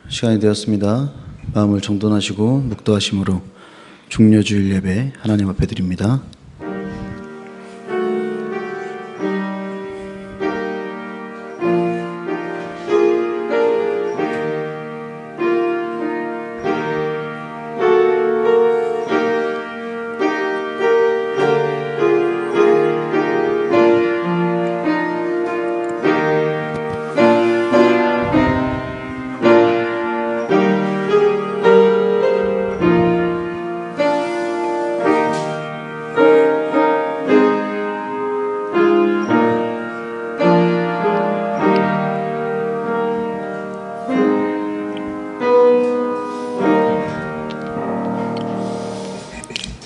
시간이 되었습니다. 마음을 정돈하시고 묵도하심으로 종려주일 예배 하나님 앞에 드립니다.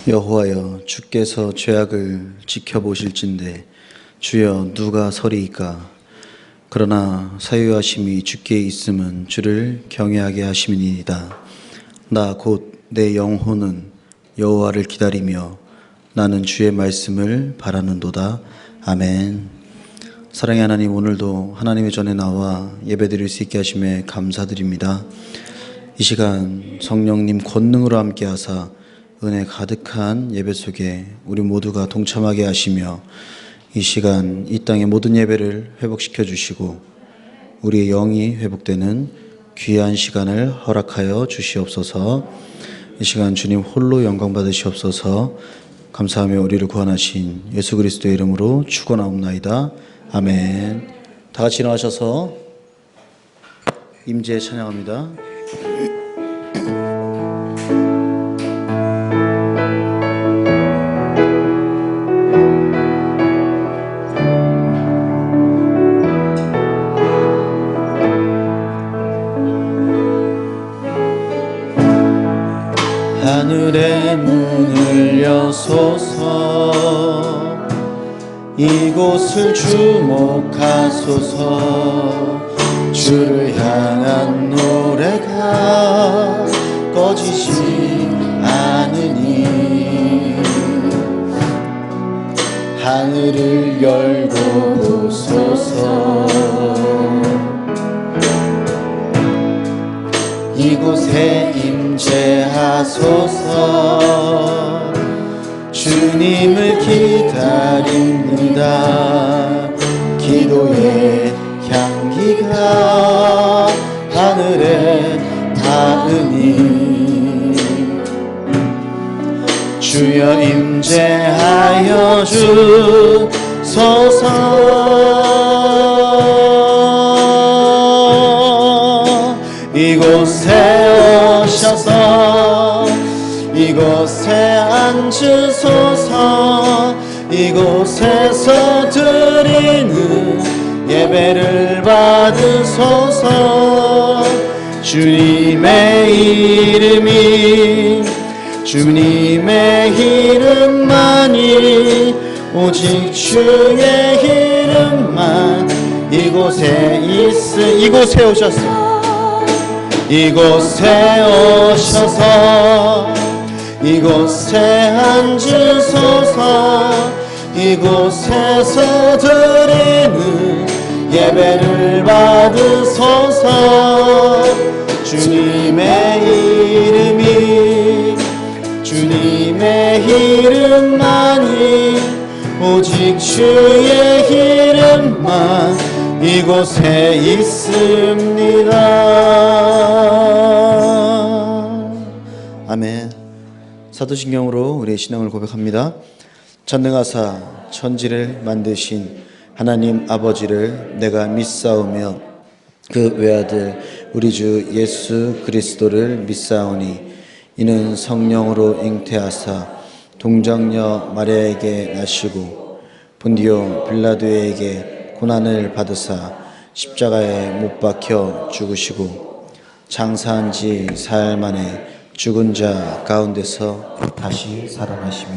여호와여, 주께서 죄악을 지켜보실진대 주여 누가 서리이까? 그러나 사유하심이 주께 있음은 주를 경외하게 하심이니이다. 나 곧 내 영혼은 여호와를 기다리며 나는 주의 말씀을 바라는도다. 아멘. 사랑의 하나님, 오늘도 하나님의 전에 나와 예배드릴 수 있게 하심에 감사드립니다. 이 시간 성령님 권능으로 함께 하사 은혜 가득한 예배 속에 우리 모두가 동참하게 하시며 이 시간 이 땅의 모든 예배를 회복시켜 주시고 우리의 영이 회복되는 귀한 시간을 허락하여 주시옵소서. 이 시간 주님 홀로 영광 받으시옵소서. 감사하며 우리를 구원하신 예수 그리스도의 이름으로 축원하옵나이다. 아멘. 다 같이 일어나셔서 임재 찬양합니다. 하늘의 문을 여소서 이곳을 주목하소서 주를 향한 노래가 꺼지지 않으니 하늘을 열고 보소서 이곳에 임재하소서 주님을 기다립니다. 기도의 향기가 하늘에 닿으니 주여 임재하여 주소서 이곳에 오셔서 이곳에 앉으소서 이곳에서 드리는 예배를 받으소서 주님의 이름만이 오직 주의 이름만 이곳에 오셔서 이곳에 앉으소서 이곳에서 드리는 예배를 받으소서 주님의 이름만이 오직 주의 이름만 이곳에 있습니다. 아멘. 사도신경으로 우리의 신앙을 고백합니다. 전능하사 천지를 만드신 하나님 아버지를 내가 믿사오며 그 외아들 우리 주 예수 그리스도를 믿사오니 이는 성령으로 잉태하사 동정녀 마리아에게 나시고 본디오 빌라도에게 고난을 받으사 십자가에 못 박혀 죽으시고 장사한 지 사흘 만에 죽은 자 가운데서 다시 살아나시며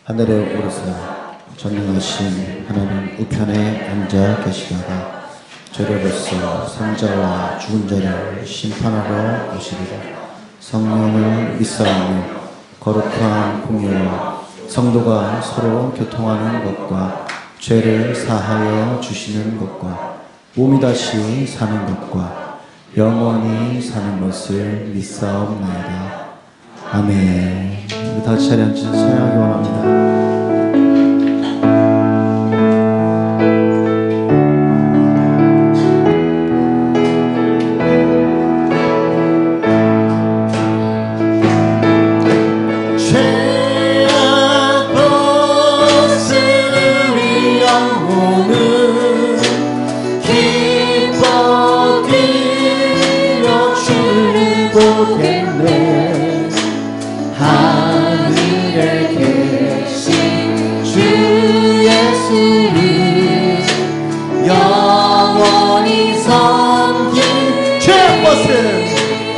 하늘에 오르사 전능하신 하나님 우편에 앉아 계시다가 저리로서 산자와 죽은 자를 심판하러 오시리라. 성령을 믿사오며 거룩한 공예와 성도가 서로 교통하는 것과 죄를 사하여 주시는 것과 몸이 다시 사는 것과 영원히 사는 것을 믿사옵나이다. 아멘. 우리 다 같이 자리에 앉으셔서 찬양하기 원합니다.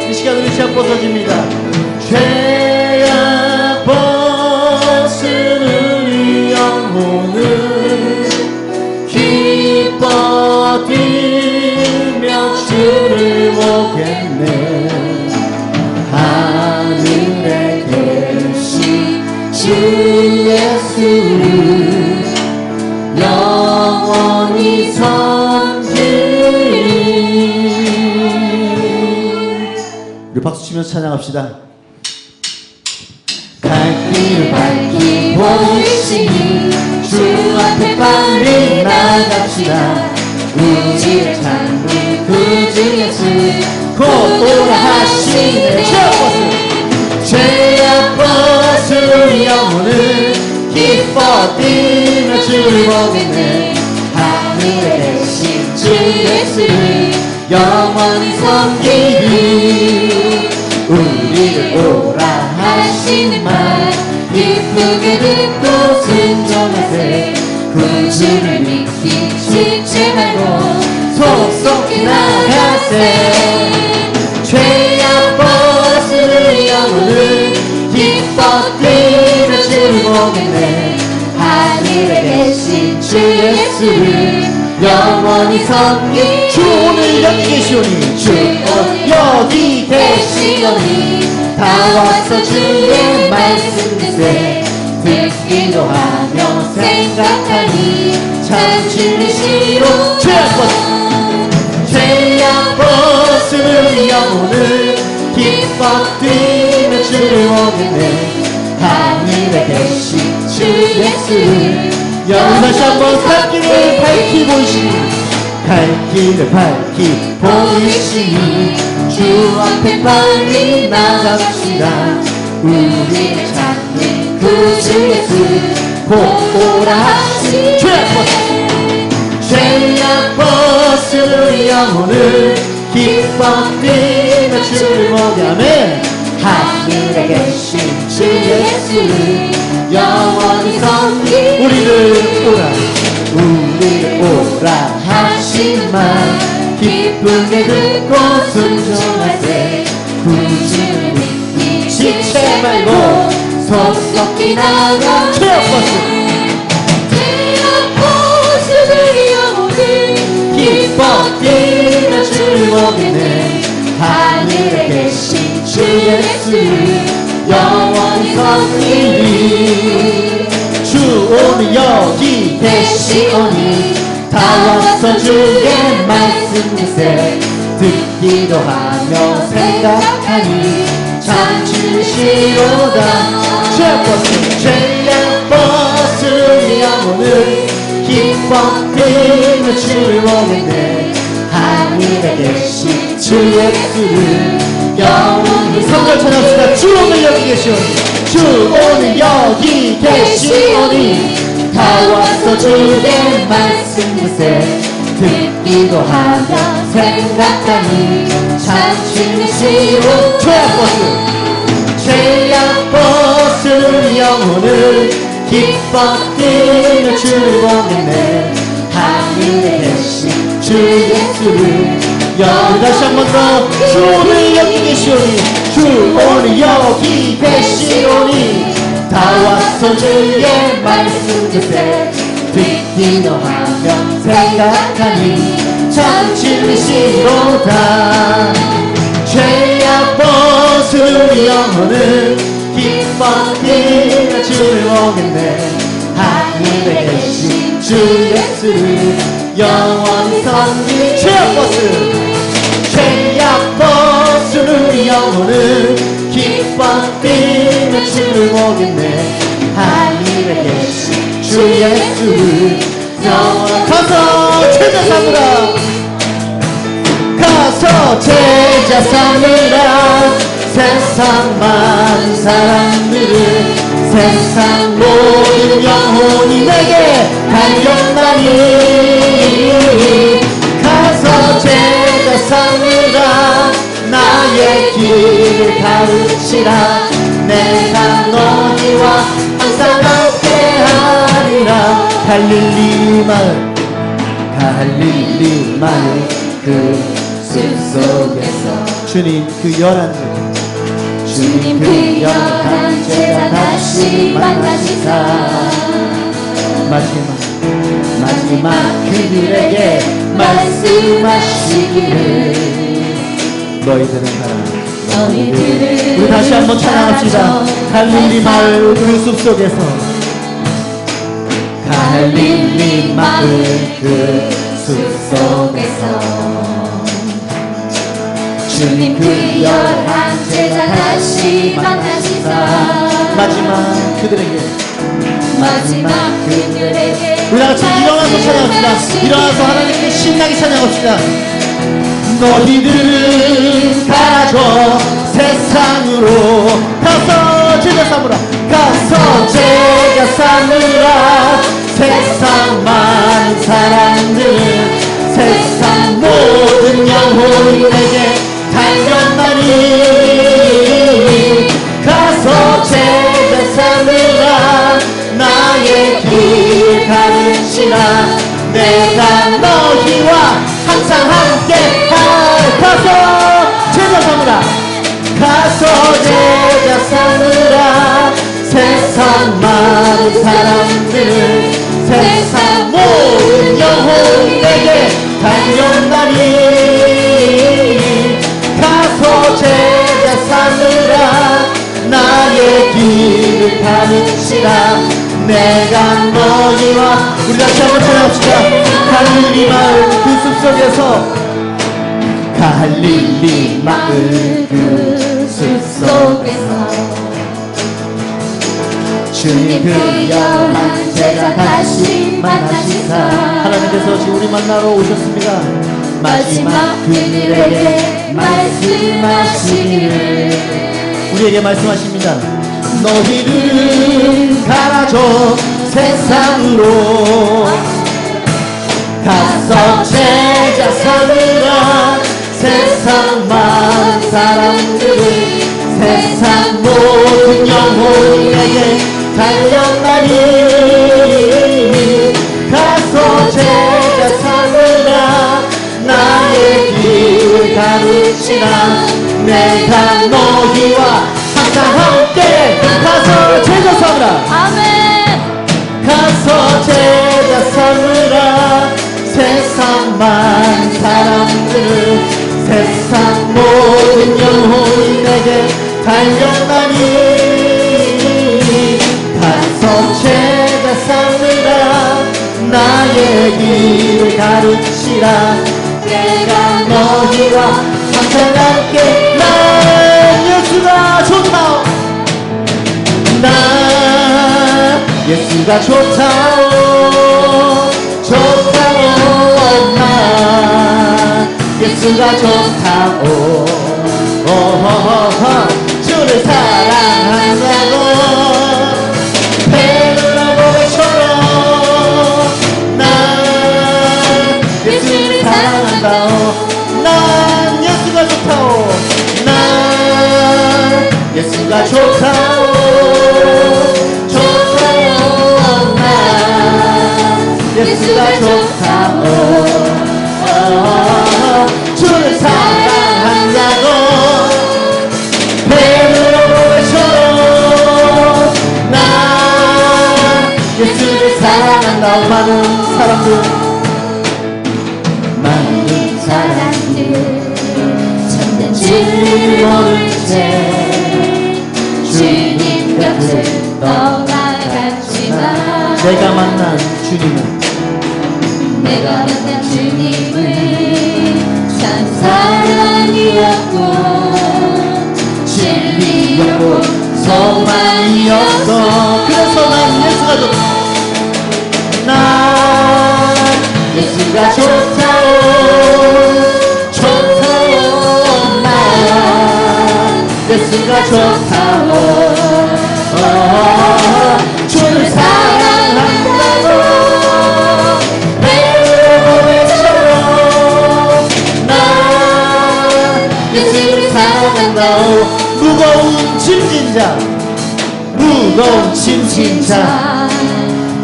이 시간 우리 죄악 벗어집니다. 죄악 벗은 우리 영혼은 기뻐 뛰며 주를 보겠네. 하늘에 계신 주 예수를 영원히 섬기리. 우리 박수 치면서 찬양합시다. 갈 길을 밝히 보이시니 주 앞에 빨리 나갑시다. 우리를 찾는 구주 예수 곧 오라 하시네. 죄악 벗은 우리 영혼은 기뻐 뛰며 주를 보겠네. 하늘에 계신 주 예수를 영원히 섬기리. 우리를 오라 하시는 말 기쁘게 듣고 순종하세. 구주를 믿기 쉽지 말고 속속히 나가세. 죄악 벗은 우리 영혼은 기뻐 뛰며 주를 보겠네. 하늘에 계신 주 예수를 영원히 섬기. 주 오늘 여기 계시오니 주 오늘 여기 계시오니 다 와서 주의 말씀 듣세. 듣기도 하며 생각하니 참 진리시로. 죄악 벗은 우리 영혼을 기뻐 뛰며 주를 보겠네. 하늘에 계신 주 예수를 다시 한번 갈 길을 밝히 보이시니 갈 길을 밝히 보이시니 주 앞에 빨리 나갑시다. 우리를 찾는 구주 예수 곧 오라 하시니. 죄악 벗은 우리 영혼을 기뻐 뛰며 주를 보게. 하늘에 계신 주 예수를 영원히 섬기. 우리를 오라 하신 말 기쁘게 듣고 순종하세. 구주를 믿기 쉽지 말고 속속히 나가. 죄악 벗은 우리 영혼을 기뻐 뛰며 주를 보겠네. 하늘에 계신 주 예수를 영원히 섬기리. 주 오늘 여기 계시오니 다 와서 주의 말씀 듣세. 듣기도 하며 생각하니 참 진리시로다. 죄악 벗은 우리 영혼을 기뻐 뛰며 주를 보겠네. 하늘에 계신 주 예수를 영원히. 3절 찬양합시다. 주 오늘 여기 계시오니 주 오늘 여기 계시오니 다 와서 주의 말씀 듣세. 듣기도 하며 생각하니 참 진리시로. 죄악 벗은 우리 영혼을 기뻐 뛰며 주를 보겠네. 하늘에 계신 주 예수를 영원히. 다시 한 번 더. 주 오늘 여기 계시오니 주 오늘 여기 계시오니 다 와서 주의 말씀 듣세. 듣기도 하며 생각하니 참 진리시로다. 죄악 벗은 우리 영혼을 기뻐 뛰며 주를 보겠네. 하늘에 계신 주 예수를 영원히 섬기. 죄악 주는 영혼은 기뻐 뛰며 춤을 보겠네. 하늘에 계신 주 예수를 영원 가서 제자 삼으라. 가서 제자 삼으라. 세상 많은 사람들은 세상 모든 영혼이 내게 달려나니. 가서 제자 삼으라. 나의 길을 가르치라. 내가 너희와 항상 함께하리라. 갈릴리 마을 갈릴리 마을 그 숲속에서 주님 그 주님 그 열한 제자 다시 만나시사 마지막 그들에게 말씀하시기를 너희들은 가라. 우리 다시 한번 찬양합시다. 갈릴리 마을 그 숲속에서 갈릴리 마을 그 숲속에서 주님 그 열한 제자 다시 만나시사 마지막 그들에게 우리 다같이 일어나서 찬양합시다. 일어나서 하나님께 신나게 찬양합시다. 너희들은 가져 세상으로 가서 제자 삼으라. 가서 제자 삼으라. 세상 많은 사람들은 세상 모든 영혼이 내게 달려나니. 가서 제자 삼으라. 나의 길 가르치라. 내가 너희와 항상 함께할. 가서 제자 삼으라. 가서 제자 삼으라. 세상 많은 사람들은 세상 모든 영혼이 내게 달려나니. 가서 제자 삼으라. 나의 길을 가르치라. 내가 너희와 우리 다시 한번 찬양합시다. 갈릴리 마을 그 숲속에서 갈릴리 마을 그 숲속에서 주님 그 열한 제자 다시 만나시사. 하나님께서 지금 우리 만나러 오셨습니다. 마지막 그들에게 말씀하시기를 우리에게 말씀하십니다. 너희들은 가라져 세상으로 가서 제자 삼으라. 세상 많은 사람들은 세상 모든 영혼에게 달려나니. 가서 제자 삼으라. 나의 길을 가르치라. 내가 너희와 항상 함께. 가서 제자 삼으라. 아멘. 가서 제자 삼으라. 세상 많은 사람들은 세상 모든 영혼이 내게 달려나니. 가서 제자 삼으라. 나의 길을 가르치라. 내가 너희와 항상 함께. 나 예수가 좋다. 나 예수가 좋다오. 좋다오. 나 예수가 좋다오. 주를 사랑한다고 베드로처럼 난 예수를 사랑한다오. 난 예수가 좋다오. 난 예수가 좋다오. 좋다오. 난 예수가 좋다오. 주를 사랑한다고 베드로처럼 난 예수를 사랑한다고. 많은 사람들 참된 진리를 모른 채 주님 곁을 떠나갔지만 내가 만난 주님은 참 사랑이었고 심신자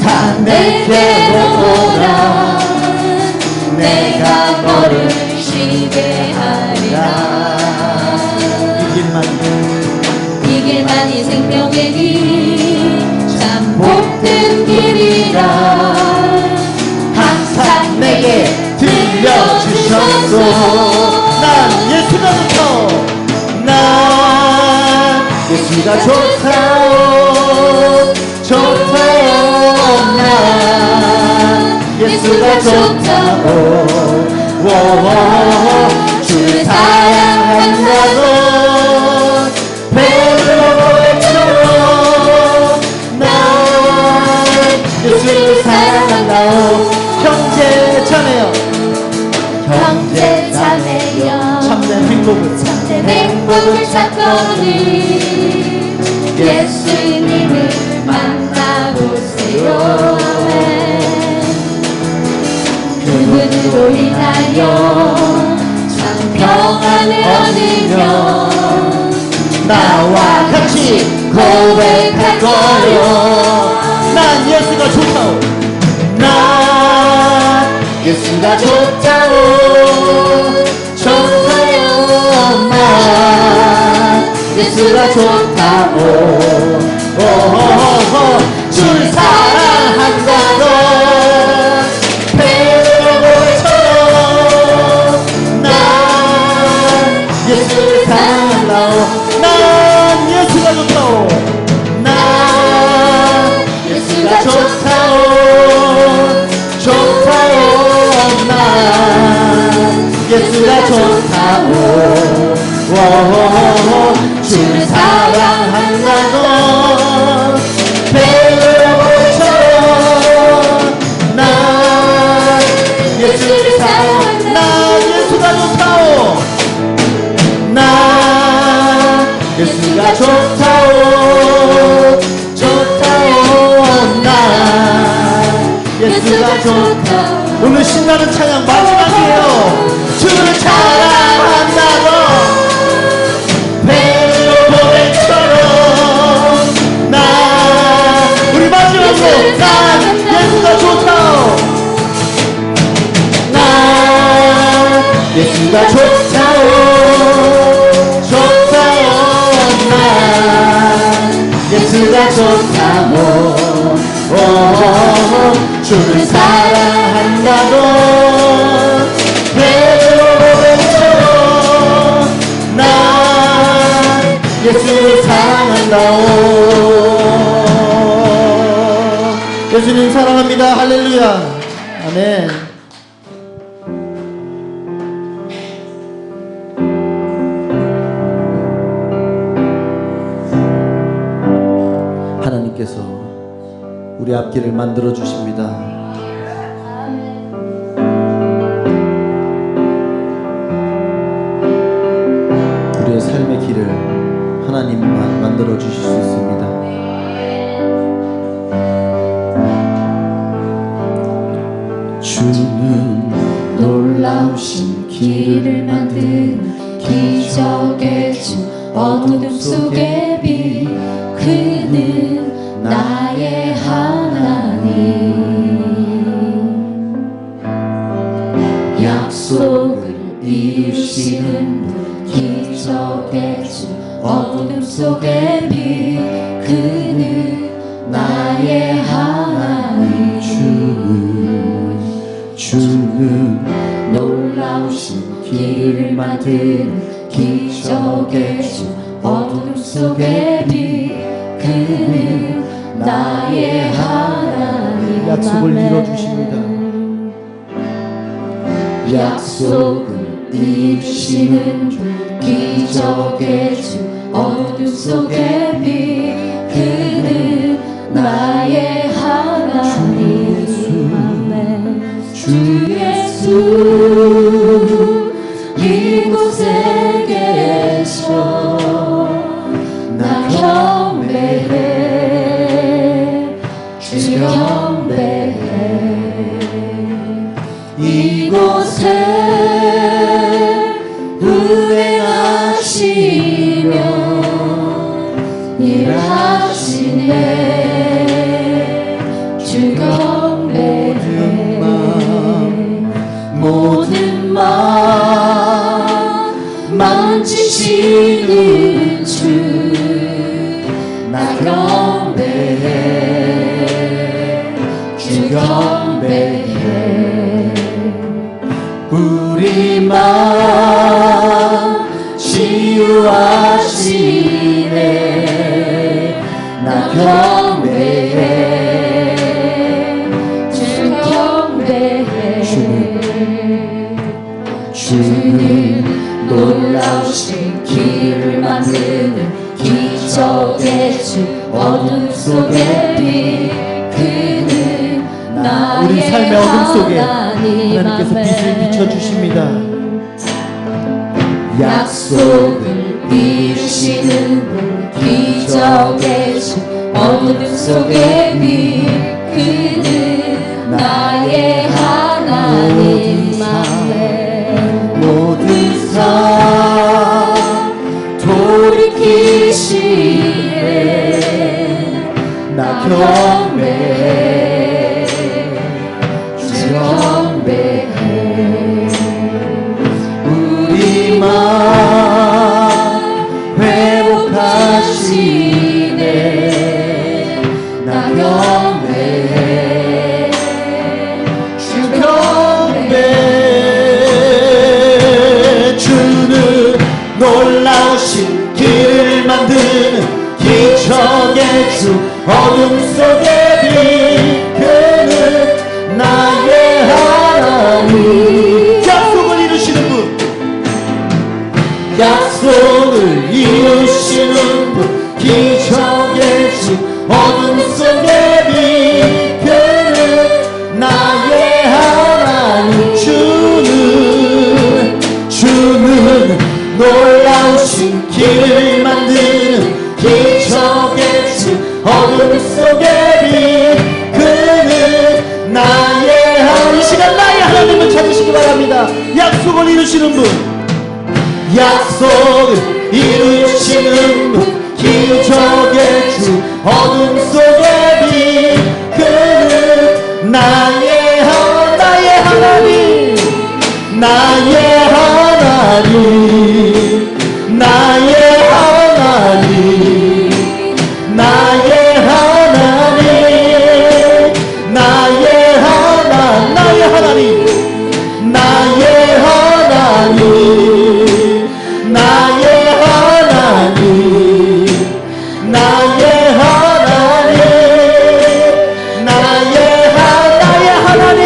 다 내게로 오라. 내가 너를 쉬게 하리라. 이 길만이 생명의 길, 참 복된 길이라. 항상 내게 들려주셨소. 난 예수가 좋다오. 난 예수가 좋다오. 좋다오. 난 예수가 좋다오. 주를 사랑한다고 베드로처럼 난 예수를 사랑한다오. 형제 자매여, 형제 자매여, 참된 행복을 찾거니 예수님을 만나보세요. 그분으로 인하여 참 평안을 얻으며 나와 같이 고백할 거요. 난 예수가 좋다오. 난 예수가 좋다오. 좋다요. 난 예수가 좋다오. 줄 사랑한다고 베드로처럼 난 예수를 사랑한다오. 난 예수가 좋다오. 난 예수가 좋다오. 좋다오. 난 예수가 좋다오. 주를 사랑한다고 베드로처럼 난 예수를 사랑한다. 난 예수가 좋다오. 난 예수가 좋다오. 좋다오. 난 예수가 좋다오. 오늘 신나는 찬양 마지막이에요. 주를 사랑한다고 베드로처럼 난 우리 마지막으로 난 예수가 좋다오. 난 예수가 좋다오. 좋다오. 난 예수가 좋다오. 주를 사랑한다고 베드로처럼 난 예수를 사랑한다오. 예수님 사랑합니다. 할렐루야. 아멘. 하나님께서 우리 앞길을 만들어 주십니다. 우리의 삶의 길을 하나님만 만들어 주실 수 있습니다. 주는 놀라우신 길을 만든 기적의 주, 어둠 속의 빛, 그는 나의 하나님. 약속을 이루시는 분, 기적의 주, 어둠 속의 빛, 그는 나의 하나님. 주는 놀라우신 길을 만드는 기적의 주, 어둠 속의 빛, 그는 나의 하나님. 약속을 이뤄주십니다. 약속을 이루시는 주, 기적의 주, 어둠 속의 빛, 그는 나의 하나님. 주 예수 이곳에 계셔 나 경배해 주 경배해. 이곳에 운행하시며 일하시네 모든 마음 만지시는 주 나 경배해 주 경배해 우리 마음 치유하시네 나 경배해 주 경배해 주는 놀라우신 길을 만드는 기적의 주 어둠 속에 빛 그는 나의 우리 삶의 어둠 속에 하나님 하나님께서 빛을 앞에 비춰주십니다. 약속을 이루시는 분 기적의 주 어둠 속에 빛 그는 나의 하나님 앞에 모든 삶 돌이키시네 나 경배해 주 경배해 우리 마음 회복하시네 나 경배해 주 경배해 주는 놀라우신 길을 만드는 기적의 주 어둠 속에 빛그는 나의 하나님 약속을 이루시는 분 약속을 이루시는 분 기적의 주 어둠 속에 빛그는 나의 하나님 주는 놀라우신 길을 만드는 기적의 주 어둠 속에 빛그는 나의 하나님 이 시간 나의 하나님을 찾으시기 바랍니다. 약속을 이루시는 분 약속을 이루시는 분 기적의 주 어둠 속에 빛그는 나의 하나님 나의 하나님 나의 하나님 나의 하나님 나의 하나님 나의 하나님 나의 하나님 나의 하나님 나의 하나님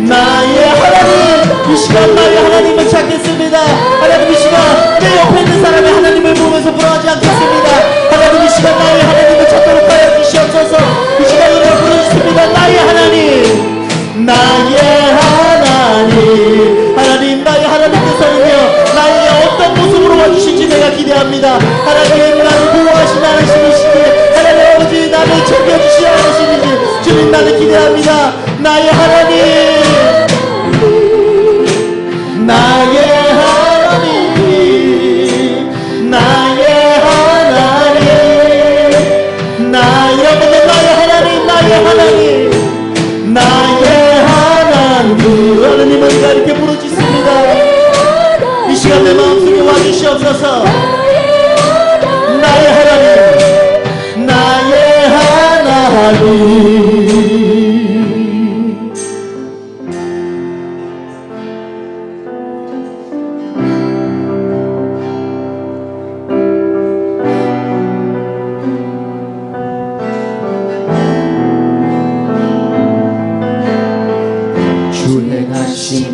나의 하나님 이 시간 나의 하나님을 찾겠습니다. 하나님 이 시간 내 옆에 있는 사람의 하나님을 보면서 불어하지 않겠습니다. 하나님 이 시간 나의 하나님을 찾도록 하여 주시옵소서. 이 시간 노래 부르셨습니다. 나의 하나님 나의 하나님 하나님 나의 하나님께서는요 나의 어떤 모습으로 와주실지 내가 기대합니다. 하나님 나를 보호하시지 않으시는지 하나님 아버지 나를 챙겨주시지 않으시는지 주님 나를 기대합니다. 나의 하나님 나의 하나님 나의 하나님 나의 하나님 나의 하나님 나의 하나님 하나님은 우리가 이렇게 부르짖습니다. 이 시간 내 마음속에 와주시옵소서. 나의 하나님 나의 하나님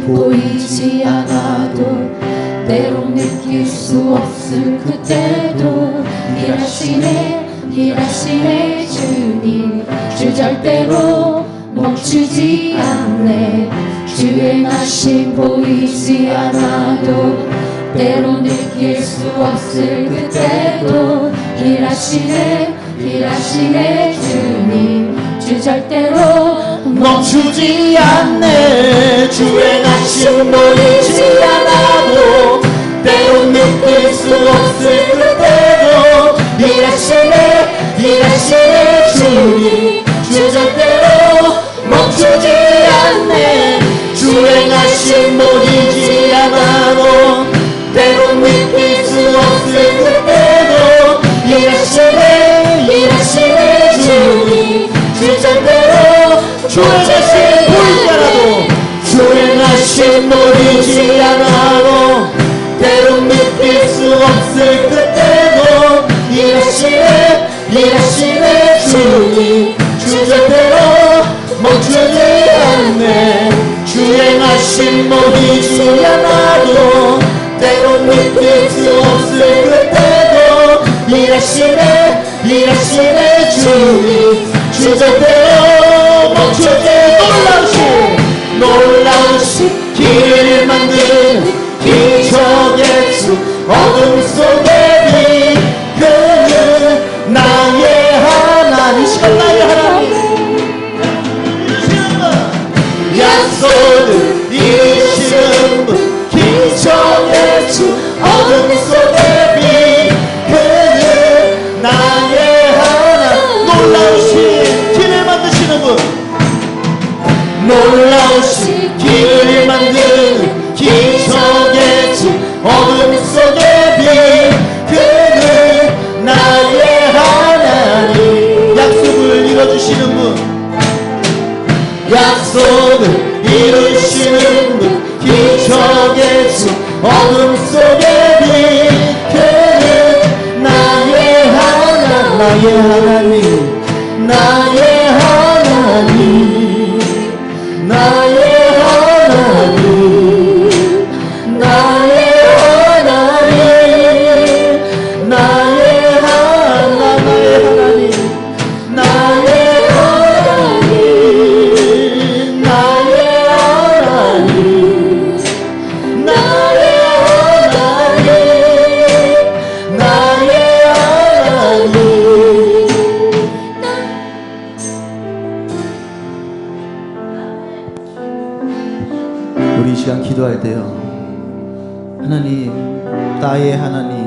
보이지 않아도 때론 느낄 수 없을 그때도 일하시네 주님 주 절대로 멈추지 않네 주의 나심 보이지 않아도 때론 느낄 수 없을 그때도 일하시네 주님 주 절대로 멈추지 않네 주의 나심 보이지 않아도 때론 느낄 수 없을 그때도 일하시네 주님 주 절대로 멈추지 않네 주의 일하심 보이지 않아도 때론 느낄 수 없을 그때도 일하시네 주님 주절대로 주행하심 보이지 않아도 주행하심 보이지 않아도 때론 느낄 수 없을 그때도 일하시네 주님 주절대로 멈추지 않네 주행하심 보이지 않아도 때론 느낄 수 없을 그때도 일하시네 주님 주절대로 멈추지 놀라우신 길을 만드는 기적의 주 어둠 속에 빛 그는 나의 하나님 이 시간 나의 하나님 약속을 이루시는 분 기적의 주 어둠 속에 빛 그는 나의 하나님 놀라우신 길을 만드시는 분 놀라우신 길을 만드는 기적의 주 어둠 속에 빛 그는 나의 하나님 약속을 이뤄주시는 분 약속을 이루시는 분 기적의 주 어둠 속에 빛 그는 나의 하나님 나의 하나님 나의 하나님 나의 하나님 나의 하나님 나의 하나님 나의 하나님 나의 하나님 나의 하나님 우리 이 시간 기도할 때요 하나님 나의 하나님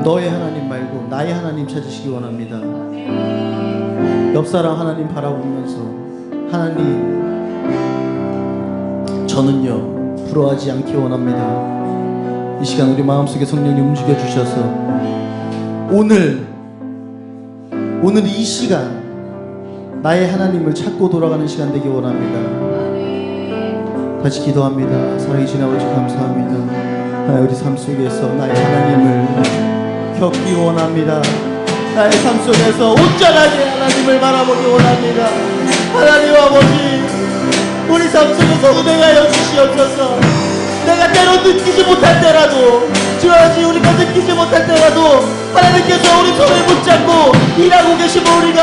너의 하나님 말고 나의 하나님 찾으시기 원합니다. 옆사람 하나님 바라보면서 하나님 저는요 부러워하지 않기 원합니다. 이 시간 우리 마음속에 성령님 움직여 주셔서 오늘 이 시간 나의 하나님을 찾고 돌아가는 시간 되기 원합니다. 다시 기도합니다. 사랑해주신 아버지 감사합니다. 우리 삶 속에서 나의 하나님을 겪기 원합니다. 나의 삶 속에서 온전하게 하나님을 바라보기 원합니다. 하나님 아버지 우리 삶 속에서 은혜하여 주시옵소서. 내가 때로 느끼지 못할 때라도 주야지 우리가 느끼지 못할 때라도 하나님께서 우리 손을 붙잡고 일하고 계시면 우리가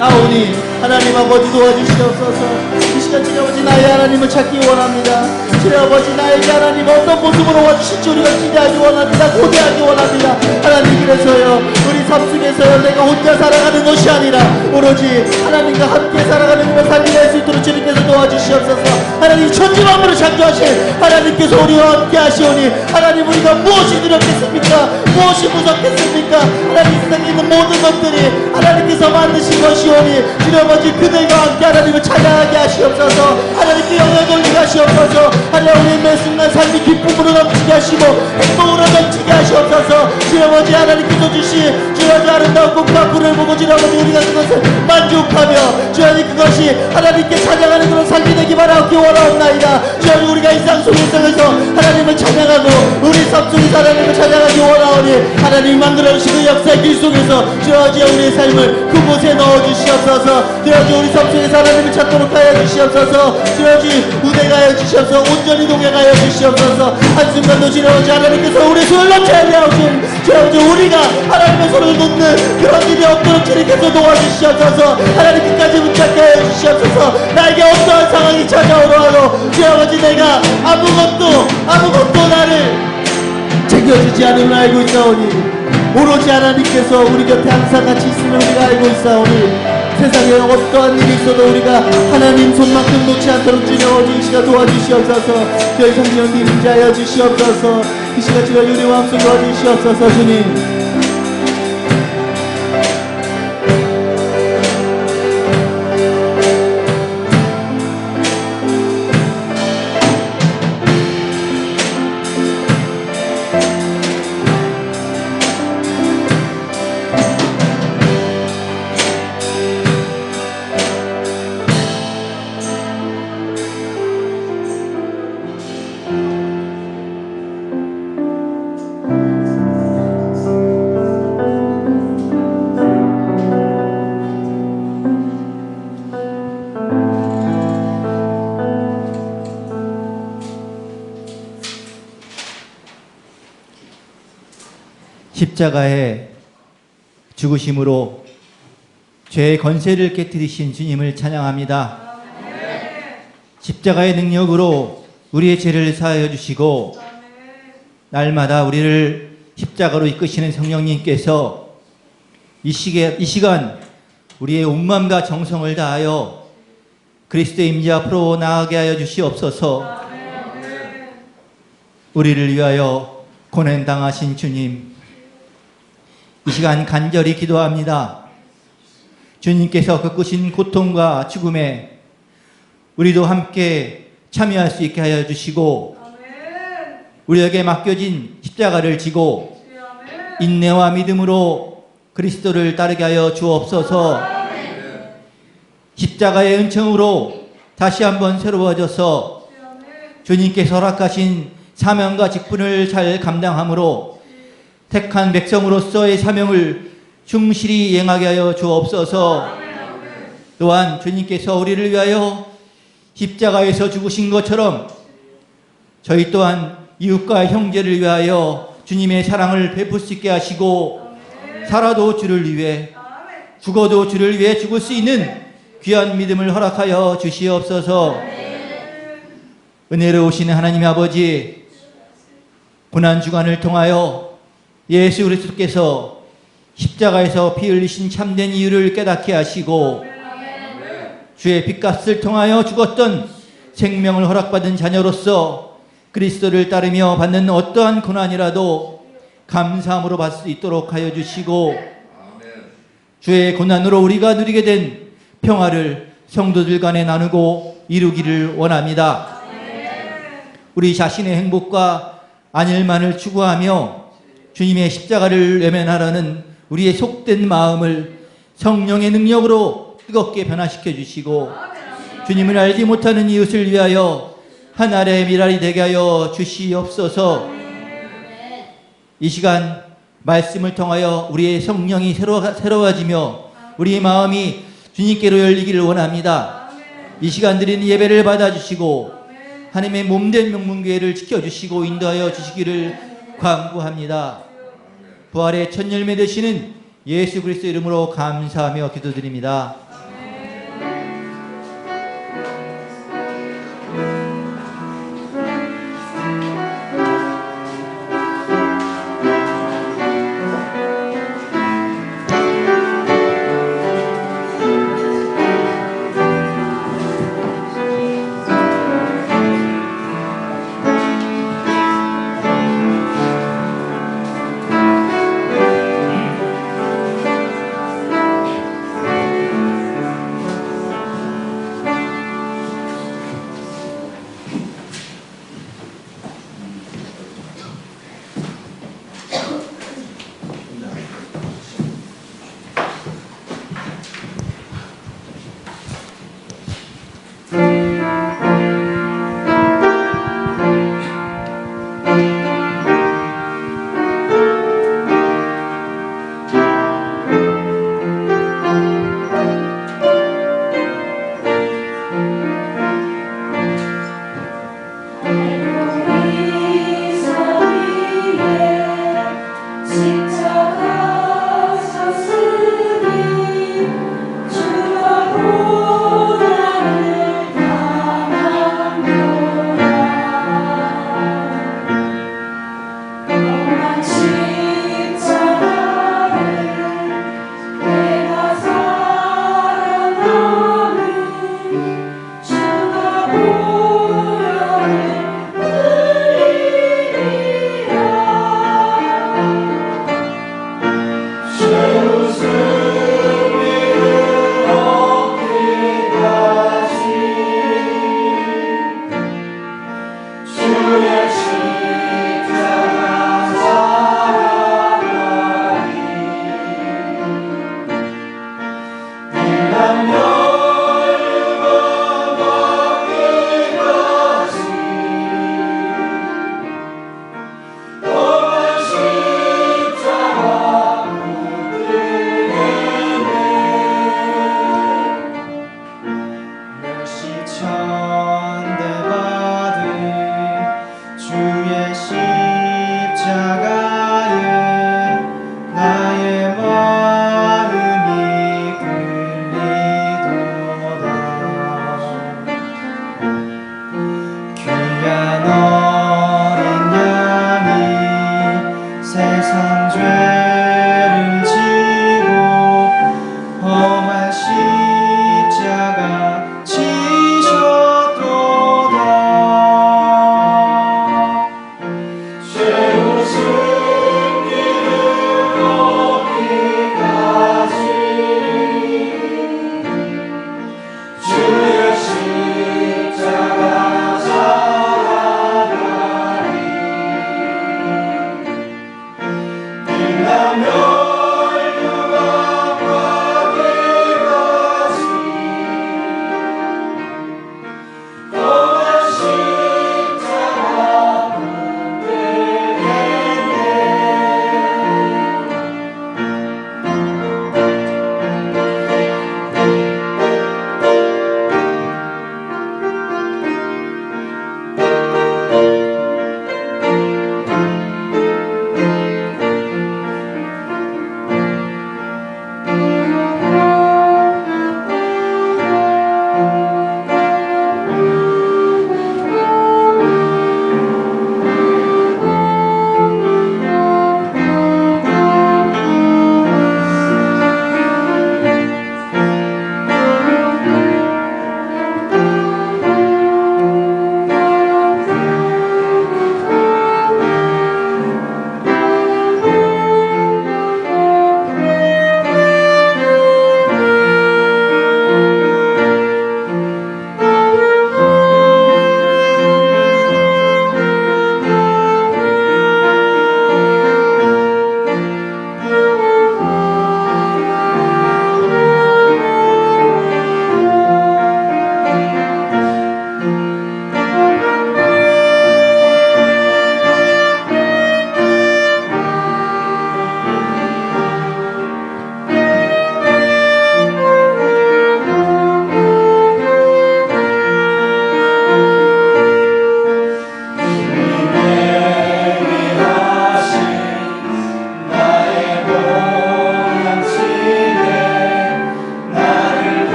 아오니 하나님 아버지 도와주시옵소서. 이 시간 주님 아버지 나의 하나님을 찾기 원합니다. 주님 아버지 나에게 하나님 어떤 모습으로 와주실지 우리가 기대하기 원합니다. 고대하기 원합니다. 하나님 그래서요 우리 삶 속에서요 내가 혼자 살아가는 것이 아니라 오로지 하나님과 함께 살아가는 그런 삶이 될 수 있도록 주님께서 도와주시옵소서. 하나님 천지만물을 창조하신 하나님께서 우리와 함께 하시오니 하나님 우리가 무엇이 두렵겠습니까? 무엇이 무섭겠습니까? 하나님 세상에 있는 모든 것들이 하나님께서 만드신 것이오니 주님 아버지 그들과 함께 하나님을 찬양하게 하시옵소서. 하나님께 영광 돌리게 하시옵소서. 하나님 우리 매 순간 삶이 기쁨으로 넘치게 하시고 행복으로 넘치게 하시옵소서. 주님 아버지 하나님께서 주신 주님 아버지 아름다운 꿈과 꿀을 보고 주님 아버지 우리가 그것을 만족하며 주님 아버지 그것이 하나님께 찬양하는 그런 삶이 되기 바라옵기 원하옵나이다. 주님 아버지 우리가 일상 속에서 하나님을 찬양하고 우리 삶 속에서 하나님을 찬양하기 원하오니 하나님 만들어주시는 역사의 길 속에서 주님 아버지 우리의 삶을 그곳에 넣어주시옵소서. 주님 아버지 우리 삶 속에서 하나님을 찾도록 하여 주시옵소서. 주님 아버지 운행하여 주시옵소서. 온전히 동행하여 주시옵소서. 한순간도 주님 아버지 하나님께서 우리 손을 놓지 아니하옵시니 주님 아버지 우리가 하나님의 손을 놓는 그런 일이 없도록 주님께서 도와주시옵소서. 하나님 끝까지 붙잡게 하여 주시옵소서. 나에게 어떠한 상황이 찾아오더라도 주님 아버지 내가 아무것도 나를 챙겨주지 않음을 알고 있사오니 오로지 하나님께서 우리 곁에 항상 같이 있음을 우리가 알고 있사오니 세상에 어떠한 일이 있어도 우리가 하나님 손만큼 놓지 않도록 주님 아버지 이 시간 도와주시옵소서. 저희 성령님 임재하여 주시옵소서. 이 시간 주여 우리 마음속 도와주시옵소서. 주님 십자가의 죽으심으로 죄의 권세를 깨뜨리신 주님을 찬양합니다. 십자가의 능력으로 우리의 죄를 사하여 주시고 날마다 우리를 십자가로 이끄시는 성령님께서 이 시간 우리의 온 마음과 정성을 다하여 그리스도의 임재 앞으로 나아가게 하여 주시옵소서. 우리를 위하여 고난당하신 주님, 이 시간 간절히 기도합니다. 주님께서 겪으신 고통과 죽음에 우리도 함께 참여할 수 있게 하여 주시고, 우리에게 맡겨진 십자가를 지고 인내와 믿음으로 그리스도를 따르게 하여 주옵소서. 십자가의 은총으로 다시 한번 새로워져서 주님께서 허락하신 사명과 직분을 잘 감당함으로 택한 백성으로서의 사명을 충실히 이행하게 하여 주옵소서. 또한 주님께서 우리를 위하여 십자가에서 죽으신 것처럼 저희 또한 이웃과 형제를 위하여 주님의 사랑을 베풀 수 있게 하시고, 살아도 주를 위해 죽어도 주를 위해 죽을 수 있는 귀한 믿음을 허락하여 주시옵소서. 은혜로우신 하나님 아버지, 고난주간을 통하여 예수 그리스도께서 십자가에서 피 흘리신 참된 이유를 깨닫게 하시고, 주의 핏값을 통하여 죽었던 생명을 허락받은 자녀로서 그리스도를 따르며 받는 어떠한 고난이라도 감사함으로 받을 수 있도록 하여 주시고, 주의 고난으로 우리가 누리게 된 평화를 성도들 간에 나누고 이루기를 원합니다. 우리 자신의 행복과 안일만을 추구하며 주님의 십자가를 외면하라는 우리의 속된 마음을 성령의 능력으로 뜨겁게 변화시켜 주시고, 주님을 알지 못하는 이웃을 위하여 하늘의 미랄이 되게 하여 주시옵소서. 이 시간 말씀을 통하여 우리의 성령이 새로워지며 우리의 마음이 주님께로 열리기를 원합니다. 이 시간 드리는 예배를 받아주시고 하나님의 몸된 명문교회를 지켜주시고 인도하여 주시기를 간구합니다. 부활의 첫 열매 되시는 예수 그리스도 이름으로 감사하며 기도드립니다.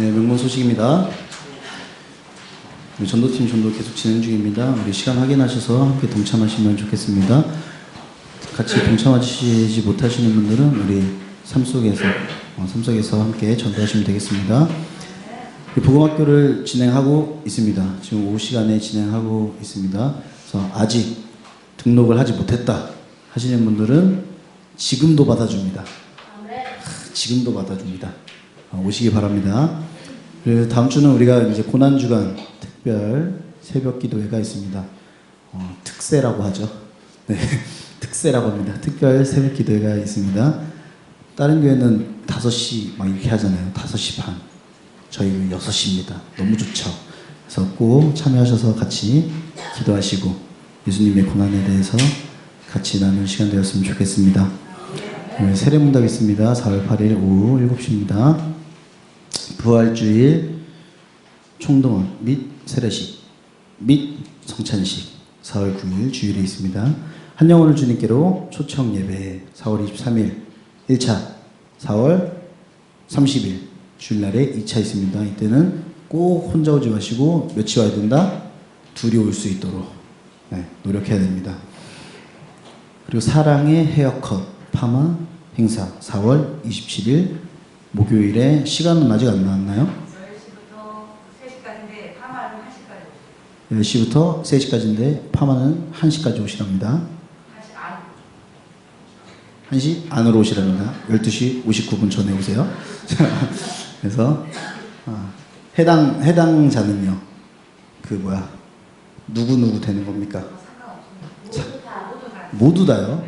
네, 명문 소식입니다. 우리 전도팀 전도 계속 진행 중입니다. 우리 시간 확인하셔서 함께 동참하시면 좋겠습니다. 같이 동참하시지 못하시는 분들은 우리 삶 속에서 함께 전도하시면 되겠습니다. 복음학교를 진행하고 있습니다. 지금 오후 시간에 진행하고 있습니다. 그래서 아직 등록을 하지 못했다 하시는 분들은 지금도 받아줍니다. 지금도 받아줍니다. 오시기 바랍니다. 그리고 다음 주는 우리가 이제 고난주간 특별 새벽 기도회가 있습니다. 특세라고 하죠. 네, 특세라고 합니다. 특별 새벽 기도회가 있습니다. 다른 교회는 5시 막 이렇게 하잖아요. 5시 반. 저희는 6시입니다. 너무 좋죠. 그래서 꼭 참여하셔서 같이 기도하시고 예수님의 고난에 대해서 같이 나누는 시간 되었으면 좋겠습니다. 세례문답 있습니다. 4월 8일 오후 7시입니다. 부활주일 총동원 및 세례식 및 성찬식 4월 9일 주일에 있습니다. 한 영혼을 주님께로 초청 예배 4월 23일 1차 4월 30일 주일날에 2차 있습니다. 이때는 꼭 혼자 오지 마시고 몇이 와야 된다? 둘이 올 수 있도록 노력해야 됩니다. 그리고 사랑의 헤어컷 파마 행사 4월 27일 목요일에 시간은 아직 안 나왔나요? 10시부터 3시까지인데 파마는 1시까지 10시부터 3시까지인데 파마는 1시까지 오시랍니다. 1시 안으로 오시랍니다. 12시 59분 전에 오세요. 그래서 해당자는요. 누구 되는 겁니까? 모두 다요?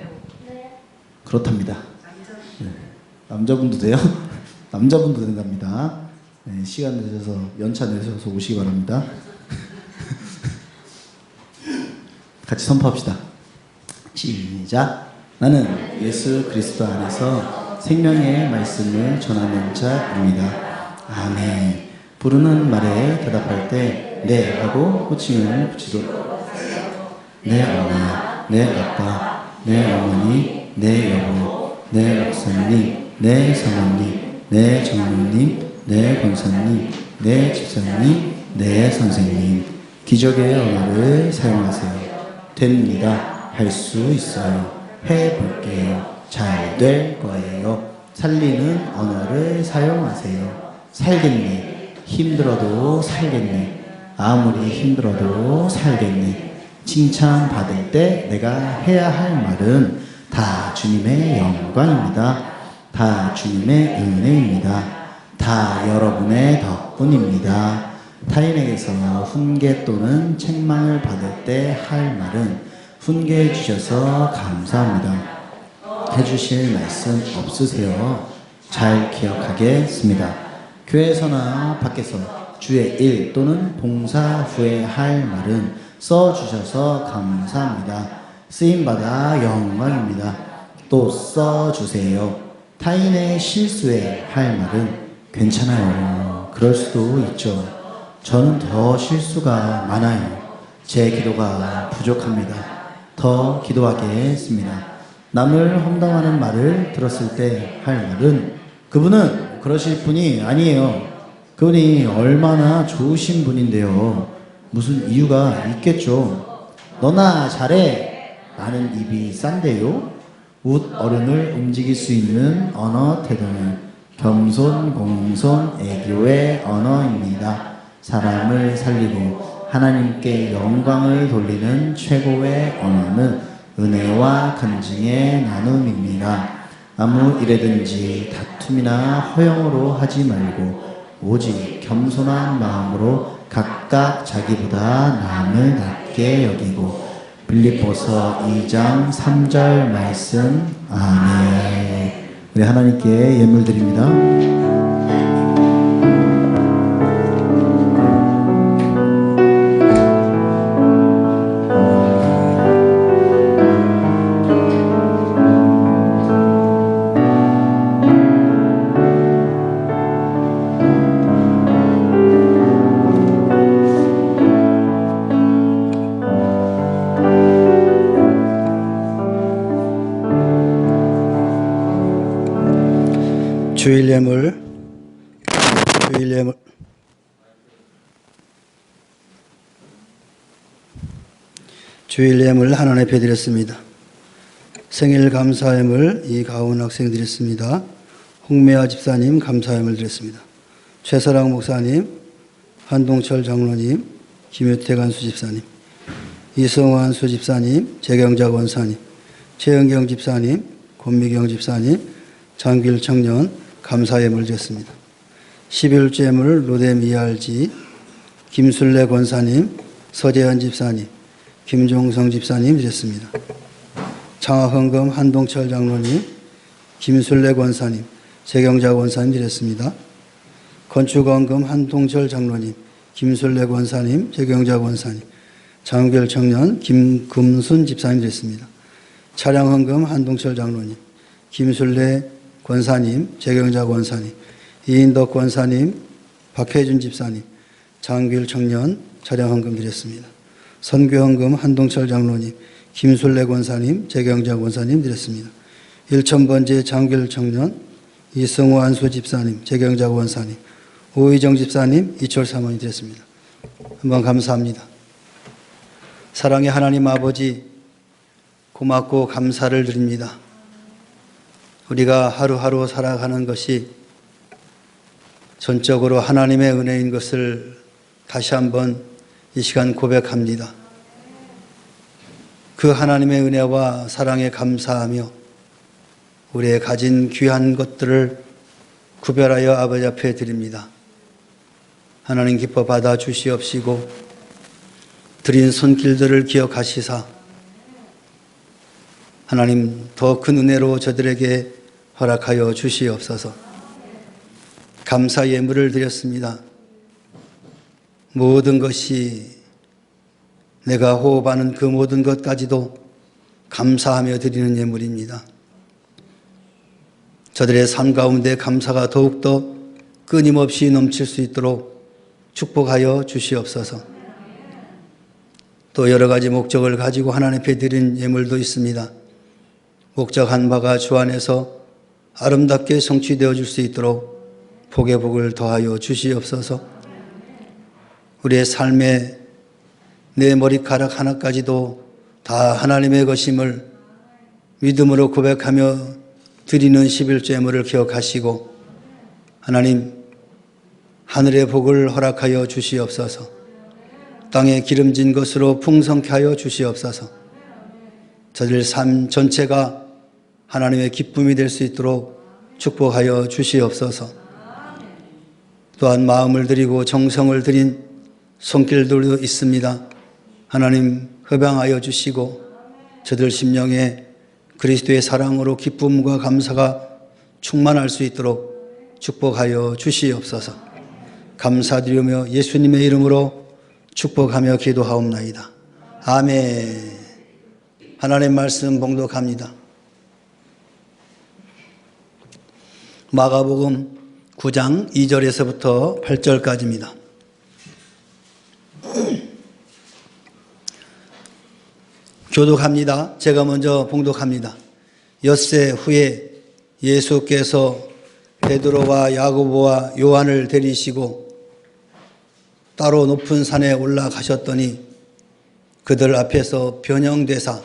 그렇답니다. 네. 남자분도 돼요? 남자분도 된답니다. 네, 시간 내셔서 연차 내셔서 오시기 바랍니다. 같이 선포합시다. 시작. 나는 예수 그리스도 안에서 생명의 말씀을 전하는 자입니다. 아멘. 부르는 말에 대답할 때 네 하고 호칭을 붙이도록 내 엄마, 내 아빠, 내 어머니, 내 여보, 내 목사님, 내 사모님, 내 장로님, 내 권사님, 내 집사님, 내 선생님. 기적의 언어를 사용하세요. 됩니다. 할 수 있어요. 해볼게요. 잘 될 거예요. 살리는 언어를 사용하세요. 살겠네. 힘들어도 살겠네. 아무리 힘들어도 살겠네. 칭찬받을 때 내가 해야 할 말은 다 주님의 영광입니다. 다 주님의 은혜입니다. 다 여러분의 덕분입니다. 타인에게서 훈계 또는 책망을 받을 때 할 말은 훈계해 주셔서 감사합니다. 해주실 말씀 없으세요? 잘 기억하겠습니다. 교회에서나 밖에서 주의 일 또는 봉사 후에 할 말은 써주셔서 감사합니다. 쓰임받아 영광입니다. 또 써주세요. 타인의 실수에 할 말은 괜찮아요. 그럴 수도 있죠. 저는 더 실수가 많아요. 제 기도가 부족합니다. 더 기도하겠습니다. 남을 험담하는 말을 들었을 때 할 말은 그분은 그러실 분이 아니에요. 그분이 얼마나 좋으신 분인데요. 무슨 이유가 있겠죠. 너나 잘해. 나는 입이 싼데요. 웃 어른을 움직일 수 있는 언어 태도는 겸손, 공손, 애교의 언어입니다. 사람을 살리고 하나님께 영광을 돌리는 최고의 언어는 은혜와 간증의 나눔입니다. 아무 일에든지 다툼이나 허영으로 하지 말고 오직 겸손한 마음으로 각각 자기보다 남을 낮게 여기고 빌립보서 2장 3절 말씀. 아멘. 우리 하나님께 예물 드립니다. 주일 예물 주일 예물 하나님 앞에 드렸습니다. 생일 감사 예물 이가훈 학생 드렸습니다. 홍매화 집사님 감사 예물 드렸습니다. 최설학 목사님, 한동철 장로님, 김유택 안수 집사님, 이성호 안수 집사님, 재경자 권사님, 최영경 집사님, 권미경 집사님, 장길 청년 감사 예물 드렸습니다. 11주 예물 로뎀 이알지, 김순례 권사님, 서재현 집사님, 김종성 집사님 드렸습니다. 장학헌금 한동철 장로님, 김순례 권사님, 재경자 권사님 드렸습니다. 건축헌금 한동철 장로님, 김순례 권사님, 재경자 권사님, 장길 청년 김금순 집사님 드렸습니다. 차량헌금 한동철 장로님, 김순례 권사님, 재경자 권사님, 이인덕 권사님, 박혜준 집사님, 장길 청년 차량헌금 드렸습니다. 선교헌금 한동철 장로님, 김순례 권사님, 재경자 권사님 드렸습니다. 1,000번째 장길 청년 이성호 안수 집사님, 재경자 권사님, 오희정 집사님, 이철 사모님 드렸습니다. 한번 감사합니다. 사랑의 하나님 아버지, 고맙고 감사를 드립니다. 우리가 하루하루 살아가는 것이 전적으로 하나님의 은혜인 것을 다시 한번 이 시간 고백합니다. 그 하나님의 은혜와 사랑에 감사하며 우리의 가진 귀한 것들을 구별하여 아버지 앞에 드립니다. 하나님 기뻐 받아 주시옵시고 드린 손길들을 기억하시사 하나님 더 큰 은혜로 저들에게 허락하여 주시옵소서. 감사 예물을 드렸습니다. 모든 것이 내가 호흡하는 그 모든 것까지도 감사하며 드리는 예물입니다. 저들의 삶 가운데 감사가 더욱더 끊임없이 넘칠 수 있도록 축복하여 주시옵소서. 또 여러 가지 목적을 가지고 하나님 앞에 드린 예물도 있습니다. 목적한 바가 주 안에서 아름답게 성취되어 줄 수 있도록 복의 복을 더하여 주시옵소서. 우리의 삶에 내 머리카락 하나까지도 다 하나님의 것임을 믿음으로 고백하며 드리는 11조 예물을 기억하시고 하나님 하늘의 복을 허락하여 주시옵소서. 땅에 기름진 것으로 풍성케 하여 주시옵소서. 저들 삶 전체가 하나님의 기쁨이 될 수 있도록 축복하여 주시옵소서. 또한 마음을 드리고 정성을 드린 손길들도 있습니다. 하나님 hợp양하여 주시고 저들 심령에 그리스도의 사랑으로 기쁨과 감사가 충만할 수 있도록 축복하여 주시옵소서. 감사드리며 예수님의 이름으로 축복하며 기도하옵나이다. 아멘. 하나님의 말씀 봉독합니다. 마가복음 9장 2절에서부터 8절까지입니다. 교독합니다. 제가 먼저 봉독합니다. 엿새 후에 예수께서 베드로와 야고보와 요한을 데리시고 따로 높은 산에 올라가셨더니 그들 앞에서 변형되사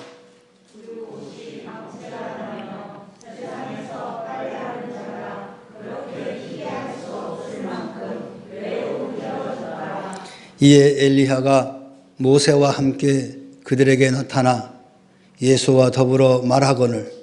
이에 엘리야가 모세와 함께 그들에게 나타나 예수와 더불어 말하거늘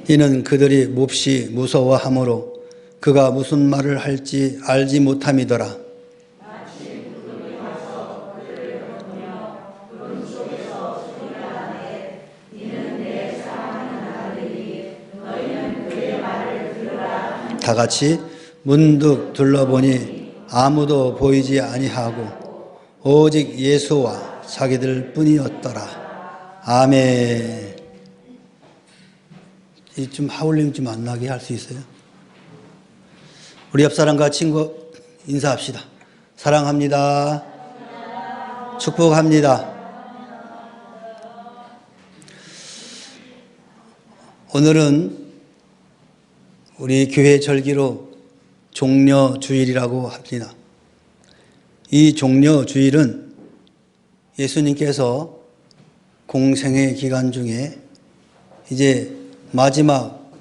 이는 그들이 몹시 무서워하므로 그가 무슨 말을 할지 알지 못함이더라. 다 같이 문득 둘러보니 아무도 보이지 아니하고 오직 예수와 자기들 뿐이었더라. 아멘. 좀 하울림 좀 안 나게 할 수 있어요? 우리 옆 사람과 친구 인사합시다. 사랑합니다. 축복합니다. 오늘은 우리 교회 절기로 종려주일이라고 합니다. 이 종려주일은 예수님께서 공생의 기간 중에 이제 마지막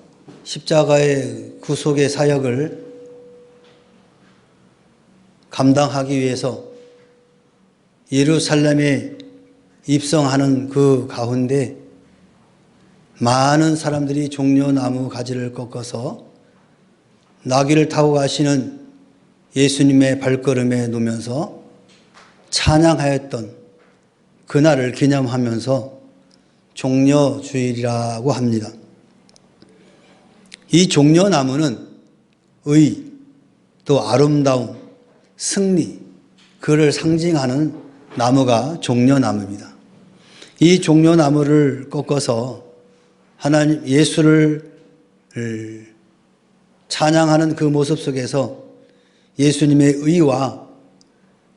십자가의 구속의 사역을 감당하기 위해서 예루살렘에 입성하는 그 가운데 많은 사람들이 종려나무 가지를 꺾어서 나귀를 타고 가시는 예수님의 발걸음에 놓으면서 찬양하였던 그날을 기념하면서 종려주일이라고 합니다. 이 종려나무는 의, 또 아름다움, 승리, 그를 상징하는 나무가 종려나무입니다. 이 종려나무를 꺾어서 하나님 예수를 찬양하는 그 모습 속에서 예수님의 의와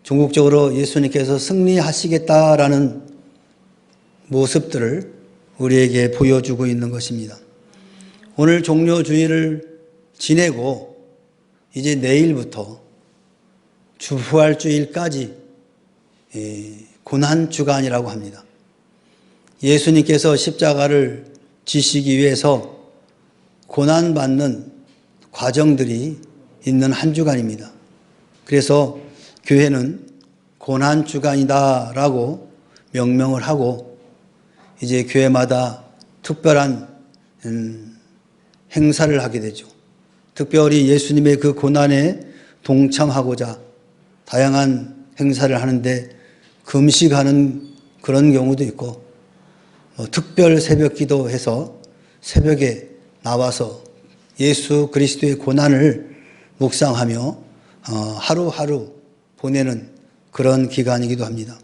종국적으로 예수님께서 승리하시겠다라는 모습들을 우리에게 보여주고 있는 것입니다. 오늘 종려주일을 지내고 이제 내일부터 부활주일까지 고난주간이라고 합니다. 예수님께서 십자가를 지시기 위해서 고난받는 과정들이 있는 한 주간입니다. 그래서 교회는 고난주간이다라고 명명을 하고 이제 교회마다 특별한 행사를 하게 되죠. 특별히 예수님의 그 고난에 동참하고자 다양한 행사를 하는데 금식하는 그런 경우도 있고 특별 새벽 기도해서 새벽에 나와서 예수 그리스도의 고난을 묵상하며 하루하루 보내는 그런 기간이기도 합니다.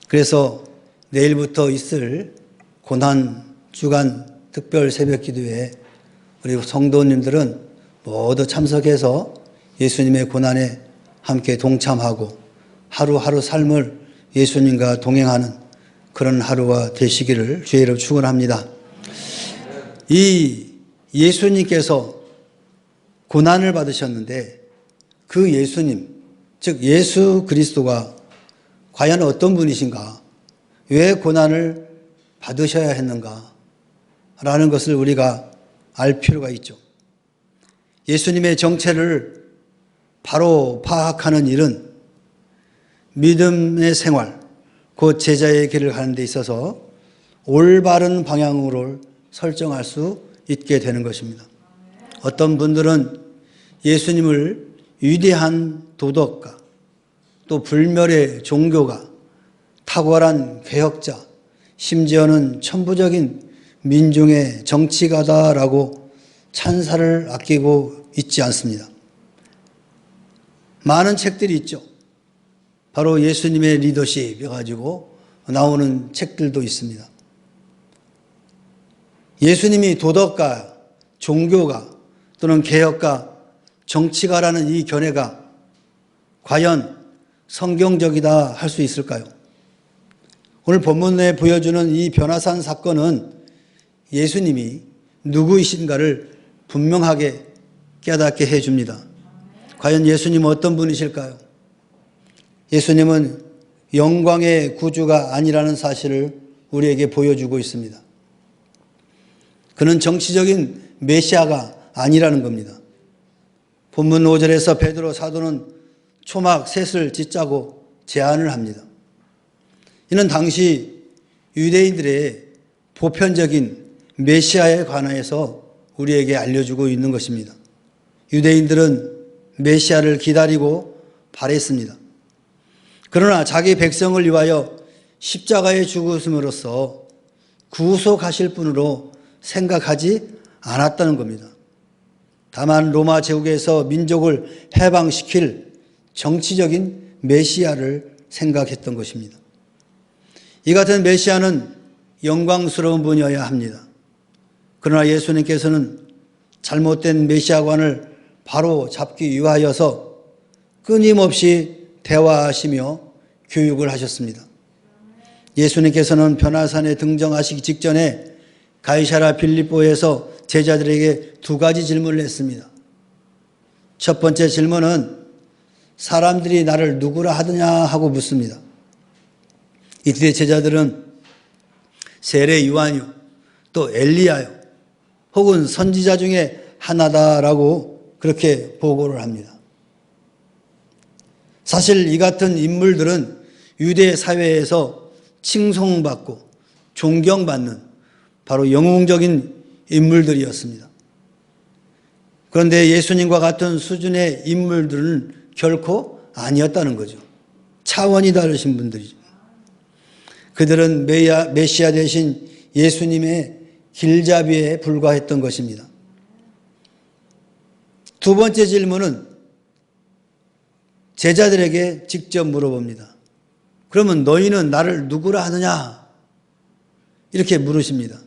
그래서 내일부터 있을 고난주간 특별 새벽 기도에 우리 성도님들은 모두 참석해서 예수님의 고난에 함께 동참하고 하루하루 삶을 예수님과 동행하는 그런 하루가 되시기를 주의 이름으로 축원합니다. 이 예수님께서 고난을 받으셨는데 그 예수님, 즉 예수 그리스도가 과연 어떤 분이신가? 왜 고난을 받으셔야 했는가? 라는 것을 우리가 알 필요가 있죠. 예수님의 정체를 바로 파악하는 일은 믿음의 생활, 곧 제자의 길을 가는 데 있어서 올바른 방향으로 설정할 수 있게 되는 것입니다. 어떤 분들은 예수님을 위대한 도덕가, 또 불멸의 종교가, 탁월한 개혁자, 심지어는 천부적인 민중의 정치가다라고 찬사를 아끼고 있지 않습니다. 많은 책들이 있죠. 바로 예수님의 리더십 해가지고 나오는 책들도 있습니다. 예수님이 도덕가, 종교가 또는 개혁가, 정치가라는 이 견해가 과연 성경적이다 할 수 있을까요? 오늘 본문에 보여주는 이 변화산 사건은 예수님이 누구이신가를 분명하게 깨닫게 해줍니다. 과연 예수님은 어떤 분이실까요? 예수님은 영광의 구주가 아니라는 사실을 우리에게 보여주고 있습니다. 그는 정치적인 메시아가 아니라는 겁니다. 본문 5절에서 베드로 사도는 초막 셋을 짓자고 제안을 합니다. 이는 당시 유대인들의 보편적인 메시아에 관해서 우리에게 알려주고 있는 것입니다. 유대인들은 메시아를 기다리고 바랬습니다. 그러나 자기 백성을 위하여 십자가에 죽으심으로써 구속하실 분으로 생각하지 않았다는 겁니다. 다만 로마 제국에서 민족을 해방시킬 정치적인 메시아를 생각했던 것입니다. 이 같은 메시아는 영광스러운 분이어야 합니다. 그러나 예수님께서는 잘못된 메시아관을 바로 잡기 위하여서 끊임없이 대화하시며 교육을 하셨습니다. 예수님께서는 변화산에 등정하시기 직전에 가이사랴 빌립보에서 제자들에게 두 가지 질문을 했습니다. 첫 번째 질문은 사람들이 나를 누구라 하느냐 하고 묻습니다. 이때 제자들은 세례 요한이요, 또 엘리야요, 혹은 선지자 중에 하나다라고 그렇게 보고를 합니다. 사실 이 같은 인물들은 유대 사회에서 칭송받고 존경받는 바로 영웅적인 인물들이었습니다. 그런데 예수님과 같은 수준의 인물들은 결코 아니었다는 거죠. 차원이 다르신 분들이죠. 그들은 메시아 대신 예수님의 길잡이에 불과했던 것입니다. 두 번째 질문은 제자들에게 직접 물어봅니다. 그러면 너희는 나를 누구라 하느냐? 이렇게 물으십니다.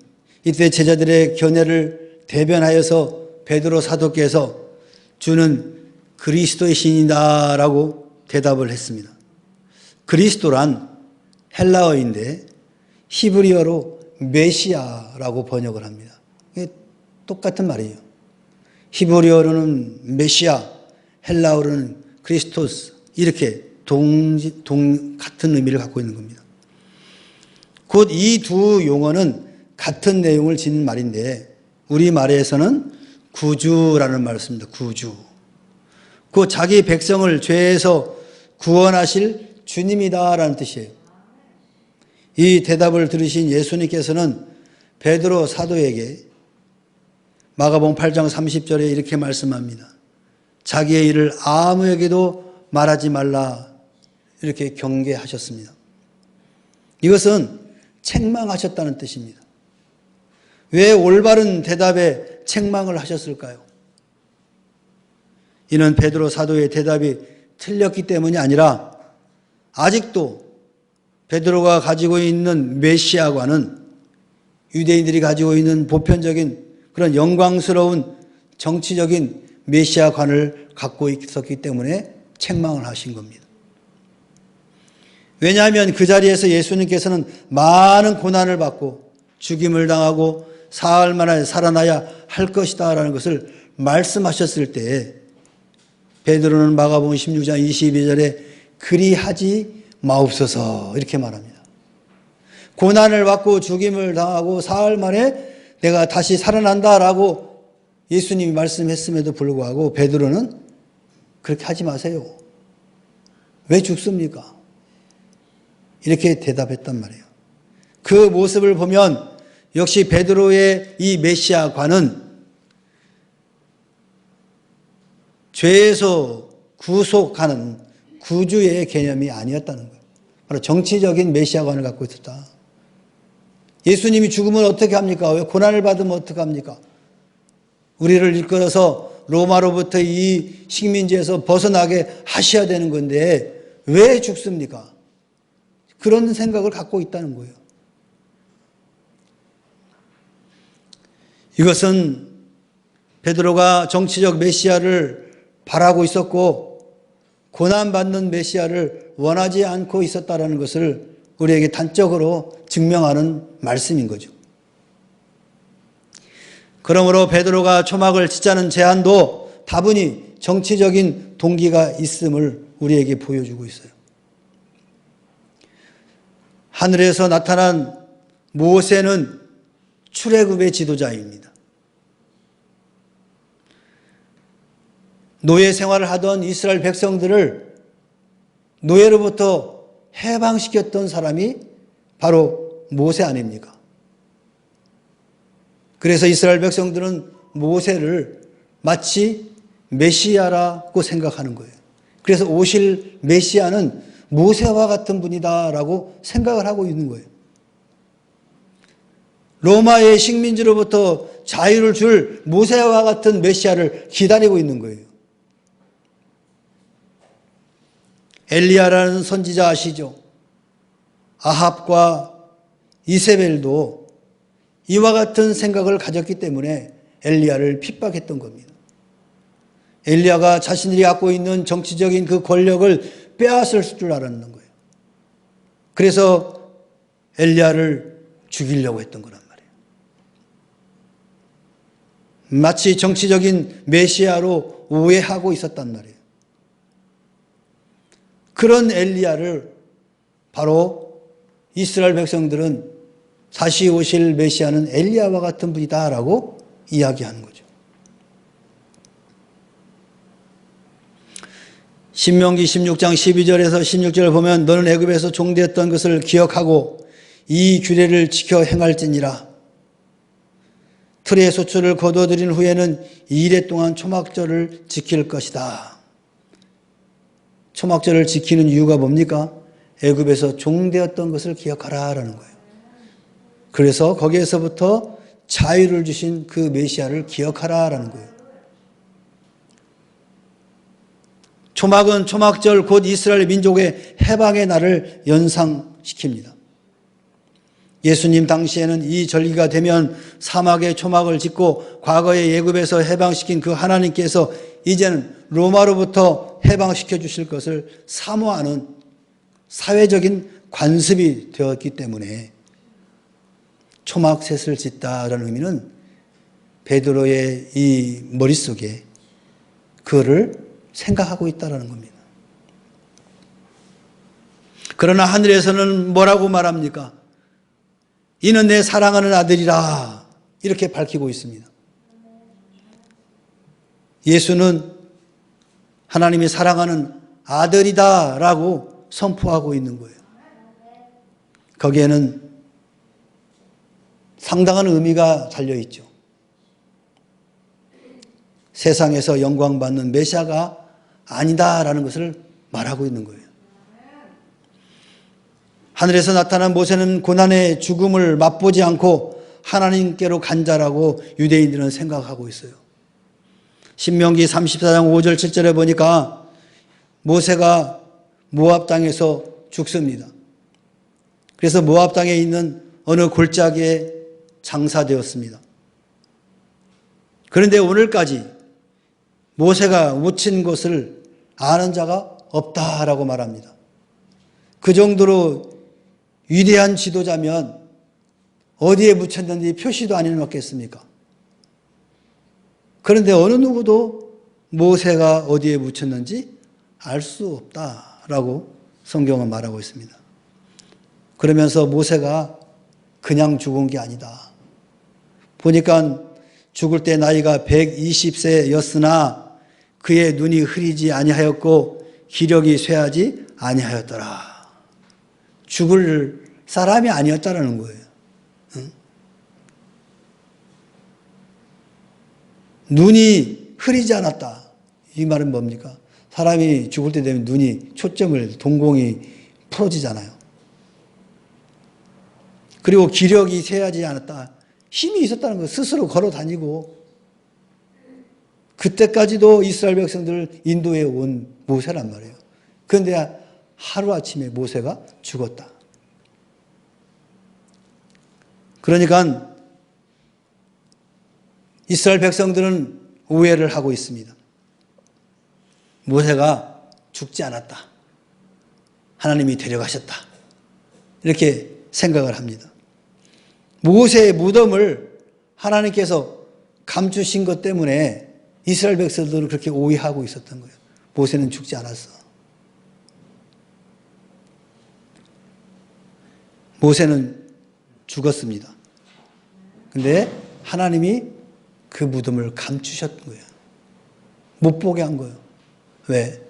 이때 제자들의 견해를 대변하여서 베드로 사도께서 주는 그리스도의 신이다 라고 대답을 했습니다. 그리스도란 헬라어인데 히브리어로 메시아라고 번역을 합니다. 이게 똑같은 말이에요. 히브리어로는 메시아, 헬라어로는 크리스토스, 이렇게 같은 의미를 갖고 있는 겁니다. 곧 이 두 용어는 같은 내용을 지닌 말인데 우리말에서는 구주라는 말을 씁니다. 구주. 그 자기 백성을 죄에서 구원하실 주님이다라는 뜻이에요. 이 대답을 들으신 예수님께서는 베드로 사도에게 마가복음 8장 30절에 이렇게 말씀합니다. 자기의 일을 아무에게도 말하지 말라 이렇게 경계하셨습니다. 이것은 책망하셨다는 뜻입니다. 왜 올바른 대답에 책망을 하셨을까요? 이는 베드로 사도의 대답이 틀렸기 때문이 아니라 아직도 베드로가 가지고 있는 메시아관은 유대인들이 가지고 있는 보편적인 그런 영광스러운 정치적인 메시아관을 갖고 있었기 때문에 책망을 하신 겁니다. 왜냐하면 그 자리에서 예수님께서는 많은 고난을 받고 죽임을 당하고 사흘 만에 살아나야 할 것이다 라는 것을 말씀하셨을 때에 베드로는 마가복음 16장 22절에 그리하지 마옵소서 이렇게 말합니다. 고난을 받고 죽임을 당하고 사흘 만에 내가 다시 살아난다라고 예수님이 말씀했음에도 불구하고 베드로는 그렇게 하지 마세요. 왜 죽습니까? 이렇게 대답했단 말이에요. 그 모습을 보면 역시 베드로의 이 메시아관은 죄에서 구속하는 구주의 개념이 아니었다는 거예요. 바로 정치적인 메시아관을 갖고 있었다. 예수님이 죽으면 어떻게 합니까? 왜 고난을 받으면 어떻게 합니까? 우리를 이끌어서 로마로부터 이 식민지에서 벗어나게 하셔야 되는 건데 왜 죽습니까? 그런 생각을 갖고 있다는 거예요. 이것은 베드로가 정치적 메시아를 바라고 있었고 고난받는 메시아를 원하지 않고 있었다는 것을 우리에게 단적으로 증명하는 말씀인 거죠. 그러므로 베드로가 초막을 찢자는 제안도 다분히 정치적인 동기가 있음을 우리에게 보여주고 있어요. 하늘에서 나타난 모세는 출애굽의 지도자입니다. 노예 생활을 하던 이스라엘 백성들을 노예로부터 해방시켰던 사람이 바로 모세 아닙니까? 그래서 이스라엘 백성들은 모세를 마치 메시아라고 생각하는 거예요. 그래서 오실 메시아는 모세와 같은 분이다라고 생각을 하고 있는 거예요. 로마의 식민지로부터 자유를 줄 모세와 같은 메시아를 기다리고 있는 거예요. 엘리야라는 선지자 아시죠? 아합과 이세벨도 이와 같은 생각을 가졌기 때문에 엘리야를 핍박했던 겁니다. 엘리야가 자신들이 갖고 있는 정치적인 그 권력을 빼앗을 줄 알았는 거예요. 그래서 엘리야를 죽이려고 했던 거란 말이에요. 마치 정치적인 메시아로 오해하고 있었단 말이에요. 그런 엘리야를 바로 이스라엘 백성들은 다시 오실 메시아는 엘리야와 같은 분이다라고 이야기하는 거죠. 신명기 16장 12절에서 16절을 보면 너는 애굽에서 종되었던 것을 기억하고 이 규례를 지켜 행할지니라. 틀의 소출을 거둬들인 후에는 2일 동안 초막절을 지킬 것이다. 초막절을 지키는 이유가 뭡니까? 애굽에서 종되었던 것을 기억하라라는 거예요. 그래서 거기에서부터 자유를 주신 그 메시아를 기억하라라는 거예요. 초막은 초막절 곧 이스라엘 민족의 해방의 날을 연상시킵니다. 예수님 당시에는 이 절기가 되면 사막에 초막을 짓고 과거에 애굽에서 해방시킨 그 하나님께서 이제는 로마로부터 해방시켜 주실 것을 사모하는 사회적인 관습이 되었기 때문에 초막셋을 짓다라는 의미는 베드로의 이 머릿속에 그거를 생각하고 있다는 겁니다. 그러나 하늘에서는 뭐라고 말합니까? 이는 내 사랑하는 아들이라 이렇게 밝히고 있습니다. 예수는 하나님이 사랑하는 아들이다라고 선포하고 있는 거예요. 거기에는 상당한 의미가 달려있죠. 세상에서 영광받는 메시아가 아니다라는 것을 말하고 있는 거예요. 하늘에서 나타난 모세는 고난의 죽음을 맛보지 않고 하나님께로 간자라고 유대인들은 생각하고 있어요. 신명기 34장 5절 7절에 보니까 모세가 모압 땅에서 죽습니다. 그래서 모압 땅에 있는 어느 골짜기에 장사되었습니다. 그런데 오늘까지 모세가 묻힌 것을 아는 자가 없다라고 말합니다. 그 정도로 위대한 지도자면 어디에 묻혔는지 표시도 안 해놓겠습니까? 그런데 어느 누구도 모세가 어디에 묻혔는지 알 수 없다라고 성경은 말하고 있습니다. 그러면서 모세가 그냥 죽은 게 아니다. 보니까 죽을 때 나이가 120세였으나 그의 눈이 흐리지 아니하였고 기력이 쇠하지 아니하였더라. 죽을 사람이 아니었다라는 거예요. 응? 눈이 흐리지 않았다. 이 말은 뭡니까? 사람이 죽을 때 되면 눈이 초점을 동공이 풀어지잖아요. 그리고 기력이 쇠하지 않았다. 힘이 있었다는 거예요. 스스로 걸어 다니고. 그때까지도 이스라엘 백성들을 인도해 온 모세란 말이에요. 그런데 하루아침에 모세가 죽었다. 그러니까 이스라엘 백성들은 오해를 하고 있습니다. 모세가 죽지 않았다. 하나님이 데려가셨다. 이렇게 생각을 합니다. 모세의 무덤을 하나님께서 감추신 것 때문에 이스라엘 백성들은 그렇게 오해하고 있었던 거예요. 모세는 죽지 않았어. 모세는 죽었습니다. 근데 하나님이 그 무덤을 감추셨던 거예요. 못 보게 한 거예요. 왜?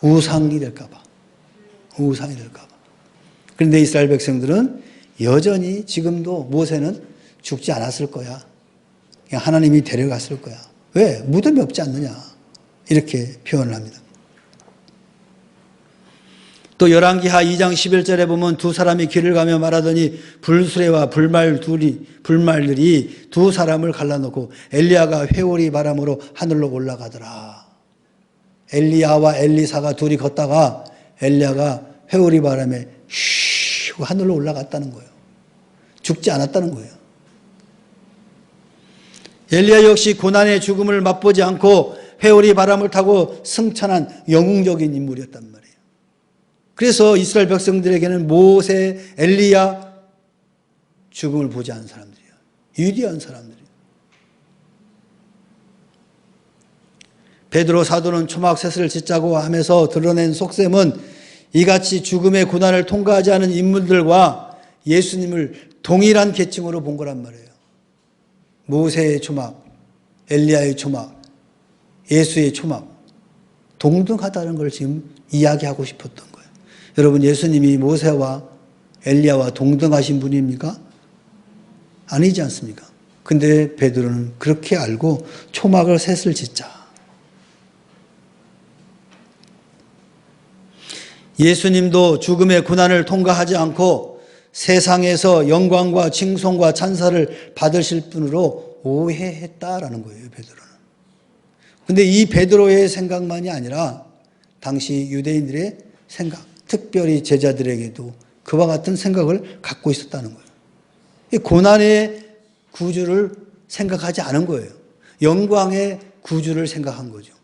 우상이 될까 봐. 우상이 될까 봐. 그런데 이스라엘 백성들은 여전히 지금도 모세는 죽지 않았을 거야. 그냥 하나님이 데려갔을 거야. 왜? 무덤이 없지 않느냐. 이렇게 표현을 합니다. 또 열왕기하 2장 11절에 보면 두 사람이 길을 가며 말하더니 불수레와 불말들이 두 사람을 갈라놓고 엘리야가 회오리 바람으로 하늘로 올라가더라. 엘리야와 엘리사가 둘이 걷다가 엘리야가 회오리 바람에 휘 하늘로 올라갔다는 거예요. 죽지 않았다는 거예요. 엘리야 역시 고난의 죽음을 맛보지 않고 회오리 바람을 타고 승천한 영웅적인 인물이었단 말이에요. 그래서 이스라엘 백성들에게는 모세, 엘리야 죽음을 보지 않은 사람들이에요. 유리한 사람들이에요. 베드로 사도는 초막셋을 짓자고 하면서 드러낸 속셈은 이같이 죽음의 고난을 통과하지 않은 인물들과 예수님을 동일한 계층으로 본 거란 말이에요. 모세의 초막, 엘리야의 초막, 예수의 초막 동등하다는 걸 지금 이야기하고 싶었던 거예요. 여러분, 예수님이 모세와 엘리야와 동등하신 분입니까? 아니지 않습니까? 근데 베드로는 그렇게 알고 초막을 셋을 짓자. 예수님도 죽음의 고난을 통과하지 않고 세상에서 영광과 칭송과 찬사를 받으실 분으로 오해했다라는 거예요, 베드로는. 근데 이 베드로의 생각만이 아니라 당시 유대인들의 생각, 특별히 제자들에게도 그와 같은 생각을 갖고 있었다는 거예요. 이 고난의 구주를 생각하지 않은 거예요. 영광의 구주를 생각한 거죠.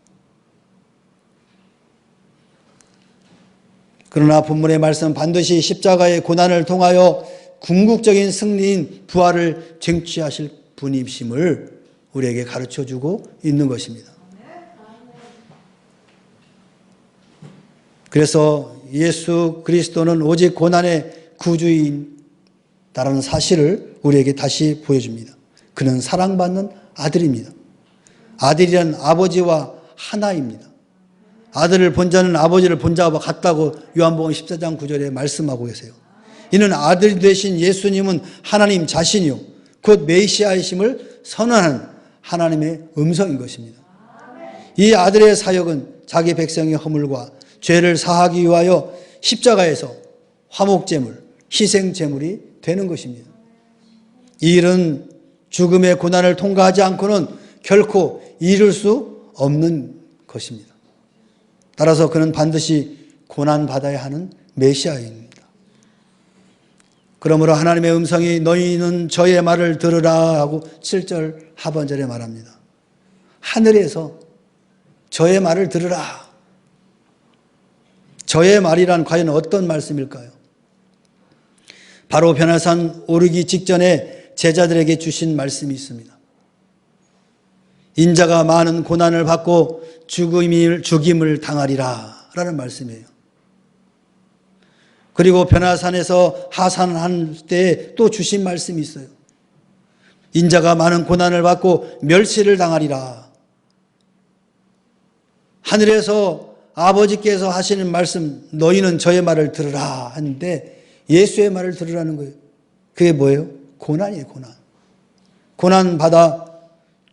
그러나 본문의 말씀은 반드시 십자가의 고난을 통하여 궁극적인 승리인 부활을 쟁취하실 분이심을 우리에게 가르쳐주고 있는 것입니다. 그래서 예수 그리스도는 오직 고난의 구주이다라는 사실을 우리에게 다시 보여줍니다. 그는 사랑받는 아들입니다. 아들이란 아버지와 하나입니다. 아들을 본 자는 아버지를 본 자와 같다고 요한복음 14장 9절에 말씀하고 계세요. 이는 아들 되신 예수님은 하나님 자신이요 곧 메시아이심을 선언하는 하나님의 음성인 것입니다. 이 아들의 사역은 자기 백성의 허물과 죄를 사하기 위하여 십자가에서 화목제물, 희생제물이 되는 것입니다. 이 일은 죽음의 고난을 통과하지 않고는 결코 이룰 수 없는 것입니다. 따라서 그는 반드시 고난받아야 하는 메시아입니다. 그러므로 하나님의 음성이 너희는 저의 말을 들으라 하고 7절 하반절에 말합니다. 하늘에서 저의 말을 들으라. 저의 말이란 과연 어떤 말씀일까요? 바로 변화산 오르기 직전에 제자들에게 주신 말씀이 있습니다. 인자가 많은 고난을 받고 죽임을 당하리라 라는 말씀이에요. 그리고 변화산에서 하산할 때 또 주신 말씀이 있어요. 인자가 많은 고난을 받고 멸시를 당하리라. 하늘에서 아버지께서 하시는 말씀, 너희는 저의 말을 들으라 하는데 예수의 말을 들으라는 거예요. 그게 뭐예요? 고난이에요, 고난. 고난받아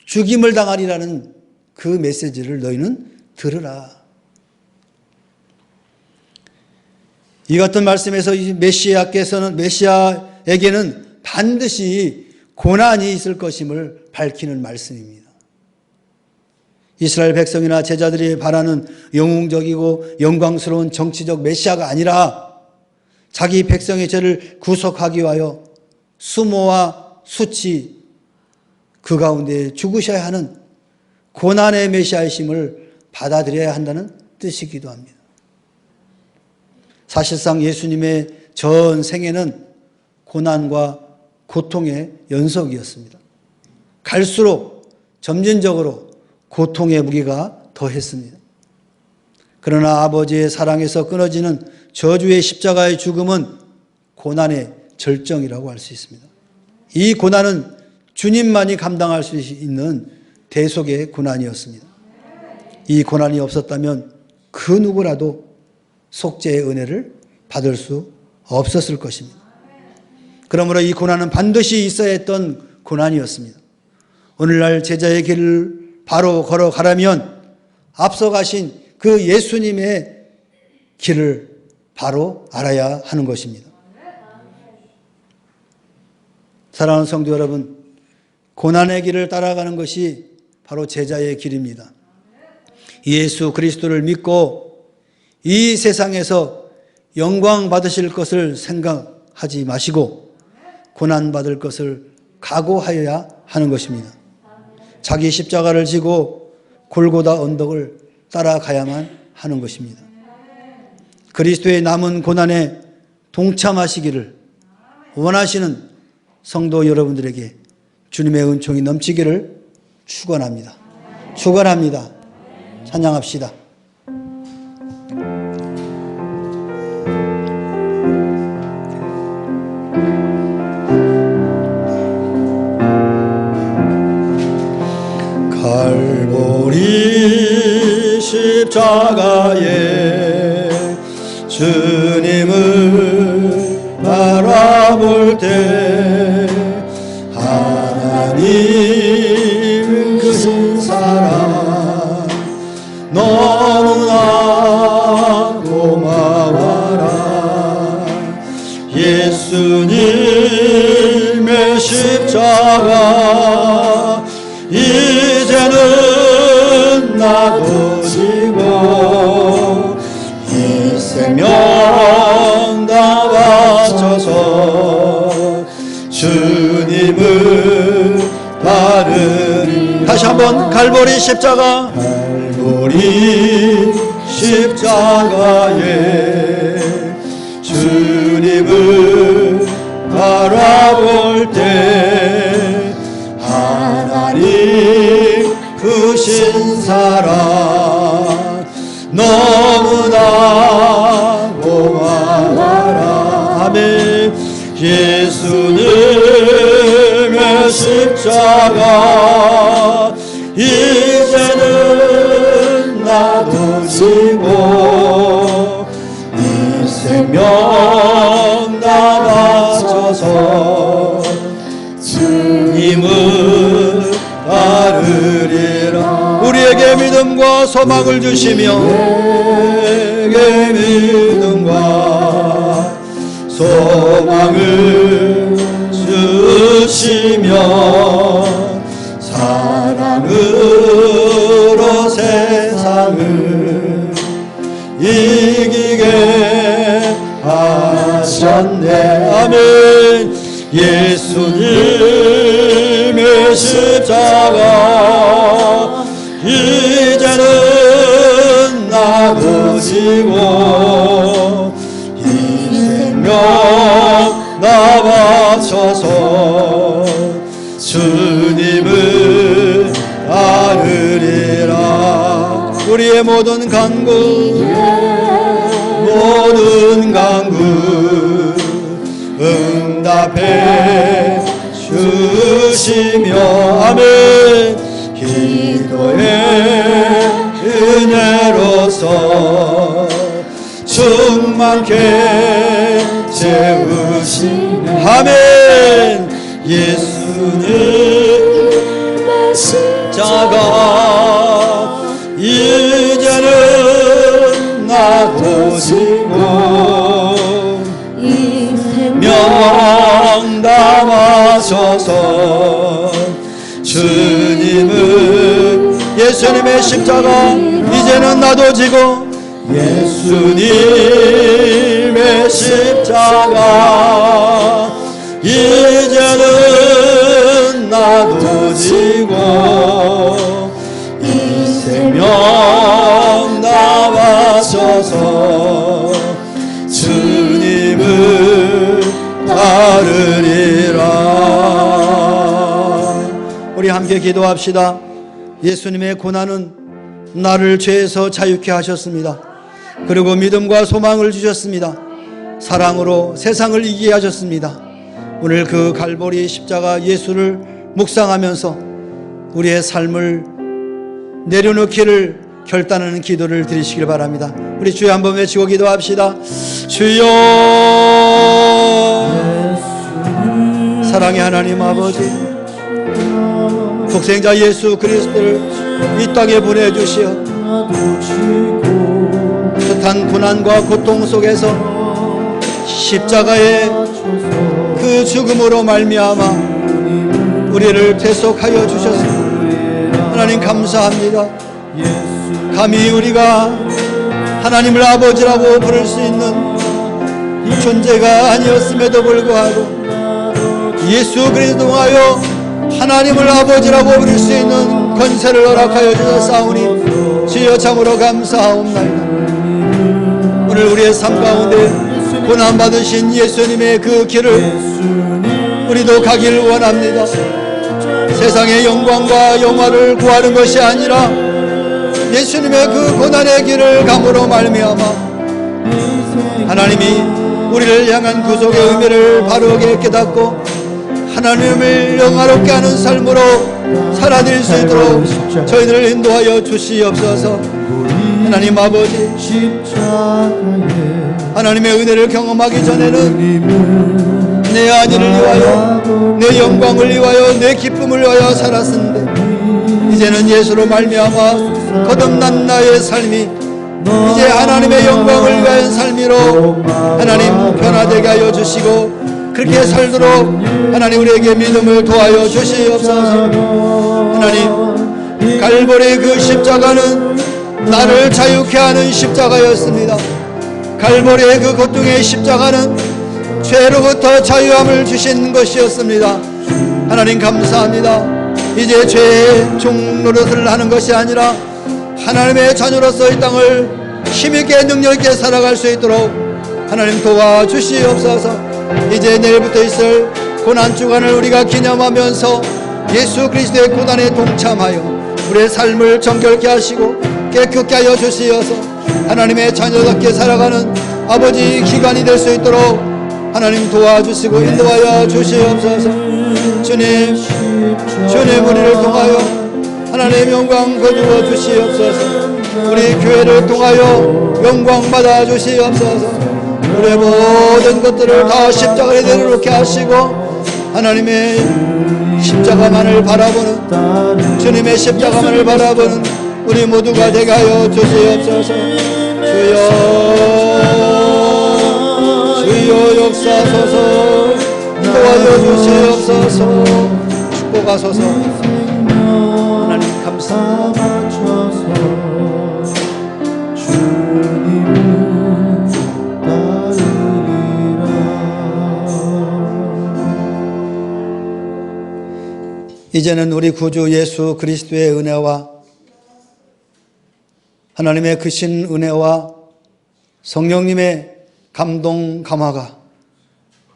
죽임을 당하리라는 그 메시지를 너희는 들으라. 이 같은 말씀에서 메시아에게는 반드시 고난이 있을 것임을 밝히는 말씀입니다. 이스라엘 백성이나 제자들이 바라는 영웅적이고 영광스러운 정치적 메시아가 아니라 자기 백성의 죄를 구속하기 위하여 수모와 수치 그 가운데 죽으셔야 하는 고난의 메시아이심을 받아들여야 한다는 뜻이기도 합니다. 사실상 예수님의 전 생애는 고난과 고통의 연속이었습니다. 갈수록 점진적으로 고통의 무게가 더했습니다. 그러나 아버지의 사랑에서 끊어지는 저주의 십자가의 죽음은 고난의 절정이라고 할 수 있습니다. 이 고난은 주님만이 감당할 수 있는 대속의 고난이었습니다. 이 고난이 없었다면 그 누구라도 속죄의 은혜를 받을 수 없었을 것입니다. 그러므로 이 고난은 반드시 있어야 했던 고난이었습니다. 오늘날 제자의 길을 바로 걸어가려면 앞서 가신 그 예수님의 길을 바로 알아야 하는 것입니다. 사랑하는 성도 여러분, 고난의 길을 따라가는 것이 바로 제자의 길입니다. 예수 그리스도를 믿고 이 세상에서 영광 받으실 것을 생각하지 마시고 고난 받을 것을 각오하여야 하는 것입니다. 자기 십자가를 지고 골고다 언덕을 따라가야만 하는 것입니다. 그리스도의 남은 고난에 동참하시기를 원하시는 성도 여러분들에게 주님의 은총이 넘치기를 축원합니다. 축원합니다. 찬양합시다. 갈보리 십자가에 주님을 바라볼 때 하나님 크신 사랑 너무나 고마워라. 예수님의 십자가 이제는 나도 지고 이 생명 다 바쳐서 주님을 따르리. 다시 한번 갈보리 십자가, 갈보리 십자가에 주님을 바라볼 때 하나님 크신 사랑 너무나 고마워라. 아멘. 예수님의 십자가 이제는 나도 지고 이 생명 다 바쳐서 주님을 따르리라. 우리에게 믿음과 소망을 주시며 우리에게 믿음과 소망을 주시며 사랑으로 세상을 이기게 하셨네. 아멘. 예수님의 십자가 이제는 나도 지고 이 생명 나 바쳐서 주님을 따르리라. 우리의 모든 간구 응답해 주시며 아멘. 기도의 은혜로서 충만케 채우시네. 아멘. 예수님의 십자가 이제는 나도 지고 이 생명 담아셔서 주님을 예수님의 십자가 이제는 나도 지고 예수님의 십자가 이제는 나도 지고 이 생명 담아셔서 주님을 따르리라. 우리 함께 기도합시다. 예수님의 고난은 나를 죄에서 자유케 하셨습니다. 그리고 믿음과 소망을 주셨습니다. 사랑으로 세상을 이기게 하셨습니다. 오늘 그 갈보리 십자가 예수를 묵상하면서 우리의 삶을 내려놓기를 결단하는 기도를 드리시길 바랍니다. 우리 주여 한번 외치고 기도합시다. 주여. 사랑의 하나님 아버지, 독생자 예수 그리스도를 이 땅에 보내주시어 숱한 고난과 고통 속에서 십자가의 그 죽음으로 말미암아 우리를 대속하여 주셨습니다. 하나님 감사합니다. 감히 우리가 하나님을 아버지라고 부를 수 있는 존재가 아니었음에도 불구하고 예수 그리스도 통하여 하나님을 아버지라고 부를 수 있는 권세를 허락하여 주셨사오니 주여 참으로 감사하옵나이다. 오늘 오늘 우리의 삶 가운데 고난받으신 예수님의 그 길을 우리도 가기를 원합니다. 세상의 영광과 영화를 구하는 것이 아니라 예수님의 그 고난의 길을 감으로 말미암아 하나님이 우리를 향한 구속의 의미를 바르게 깨닫고 하나님을 영화롭게 하는 삶으로 살아낼 수 있도록 저희들을 인도하여 주시옵소서. 하나님 아버지, 하나님의 은혜를 경험하기 전에는 내 안위를 위하여, 내 영광을 위하여, 내 기쁨을 위하여 살았는데 이제는 예수로 말미암아 거듭난 나의 삶이 이제 하나님의 영광을 위한 삶으로 하나님 변화되게 하여 주시고 그렇게 살도록 하나님 우리에게 믿음을 도와여 주시옵소서. 하나님 갈보리 그 십자가는 나를 자유케 하는 십자가였습니다. 갈보리의 그 고통의 십자가는 죄로부터 자유함을 주신 것이었습니다. 하나님 감사합니다. 이제 죄의 종노릇을 하는 것이 아니라 하나님의 자녀로서 이 땅을 힘있게 능력있게 살아갈 수 있도록 하나님 도와주시옵소서. 이제 내일부터 있을 고난주간을 우리가 기념하면서 예수 그리스도의 고난에 동참하여 우리의 삶을 정결케 하시고 깨끗게 하여 주시어서 하나님의 자녀답게 살아가는 아버지 기관이 될 수 있도록 하나님 도와주시고 인도하여 주시옵소서. 주님 우리를 통하여 하나님의 영광 거두어 주시옵소서. 우리 교회를 통하여 영광 받아 주시옵소서. 우리의 모든 것들을 다 십자가에 내려놓게 하시고 하나님의 십자가만을 바라보는 주님의 십자가만을 바라보는 우리 모두가 되게 하여 주시옵소서. 주여 역사하소서. 도와줘 주시옵소서. 축복하소서. 하나님 감사합니다. 이제는 우리 구주 예수 그리스도의 은혜와 하나님의 크신 은혜와 성령님의 감동 감화가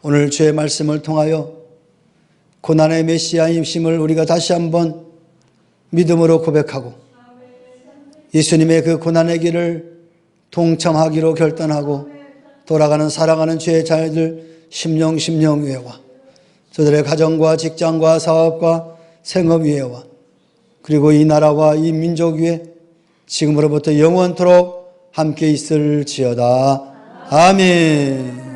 오늘 주의 말씀을 통하여 고난의 메시아임심을 우리가 다시 한번 믿음으로 고백하고 예수님의 그 고난의 길을 동참하기로 결단하고 돌아가는 살아가는 주의 자녀들 심령위에와 저들의 가정과 직장과 사업과 생업 위에와 그리고 이 나라와 이 민족 위에 지금으로부터 영원토록 함께 있을지어다. 아멘.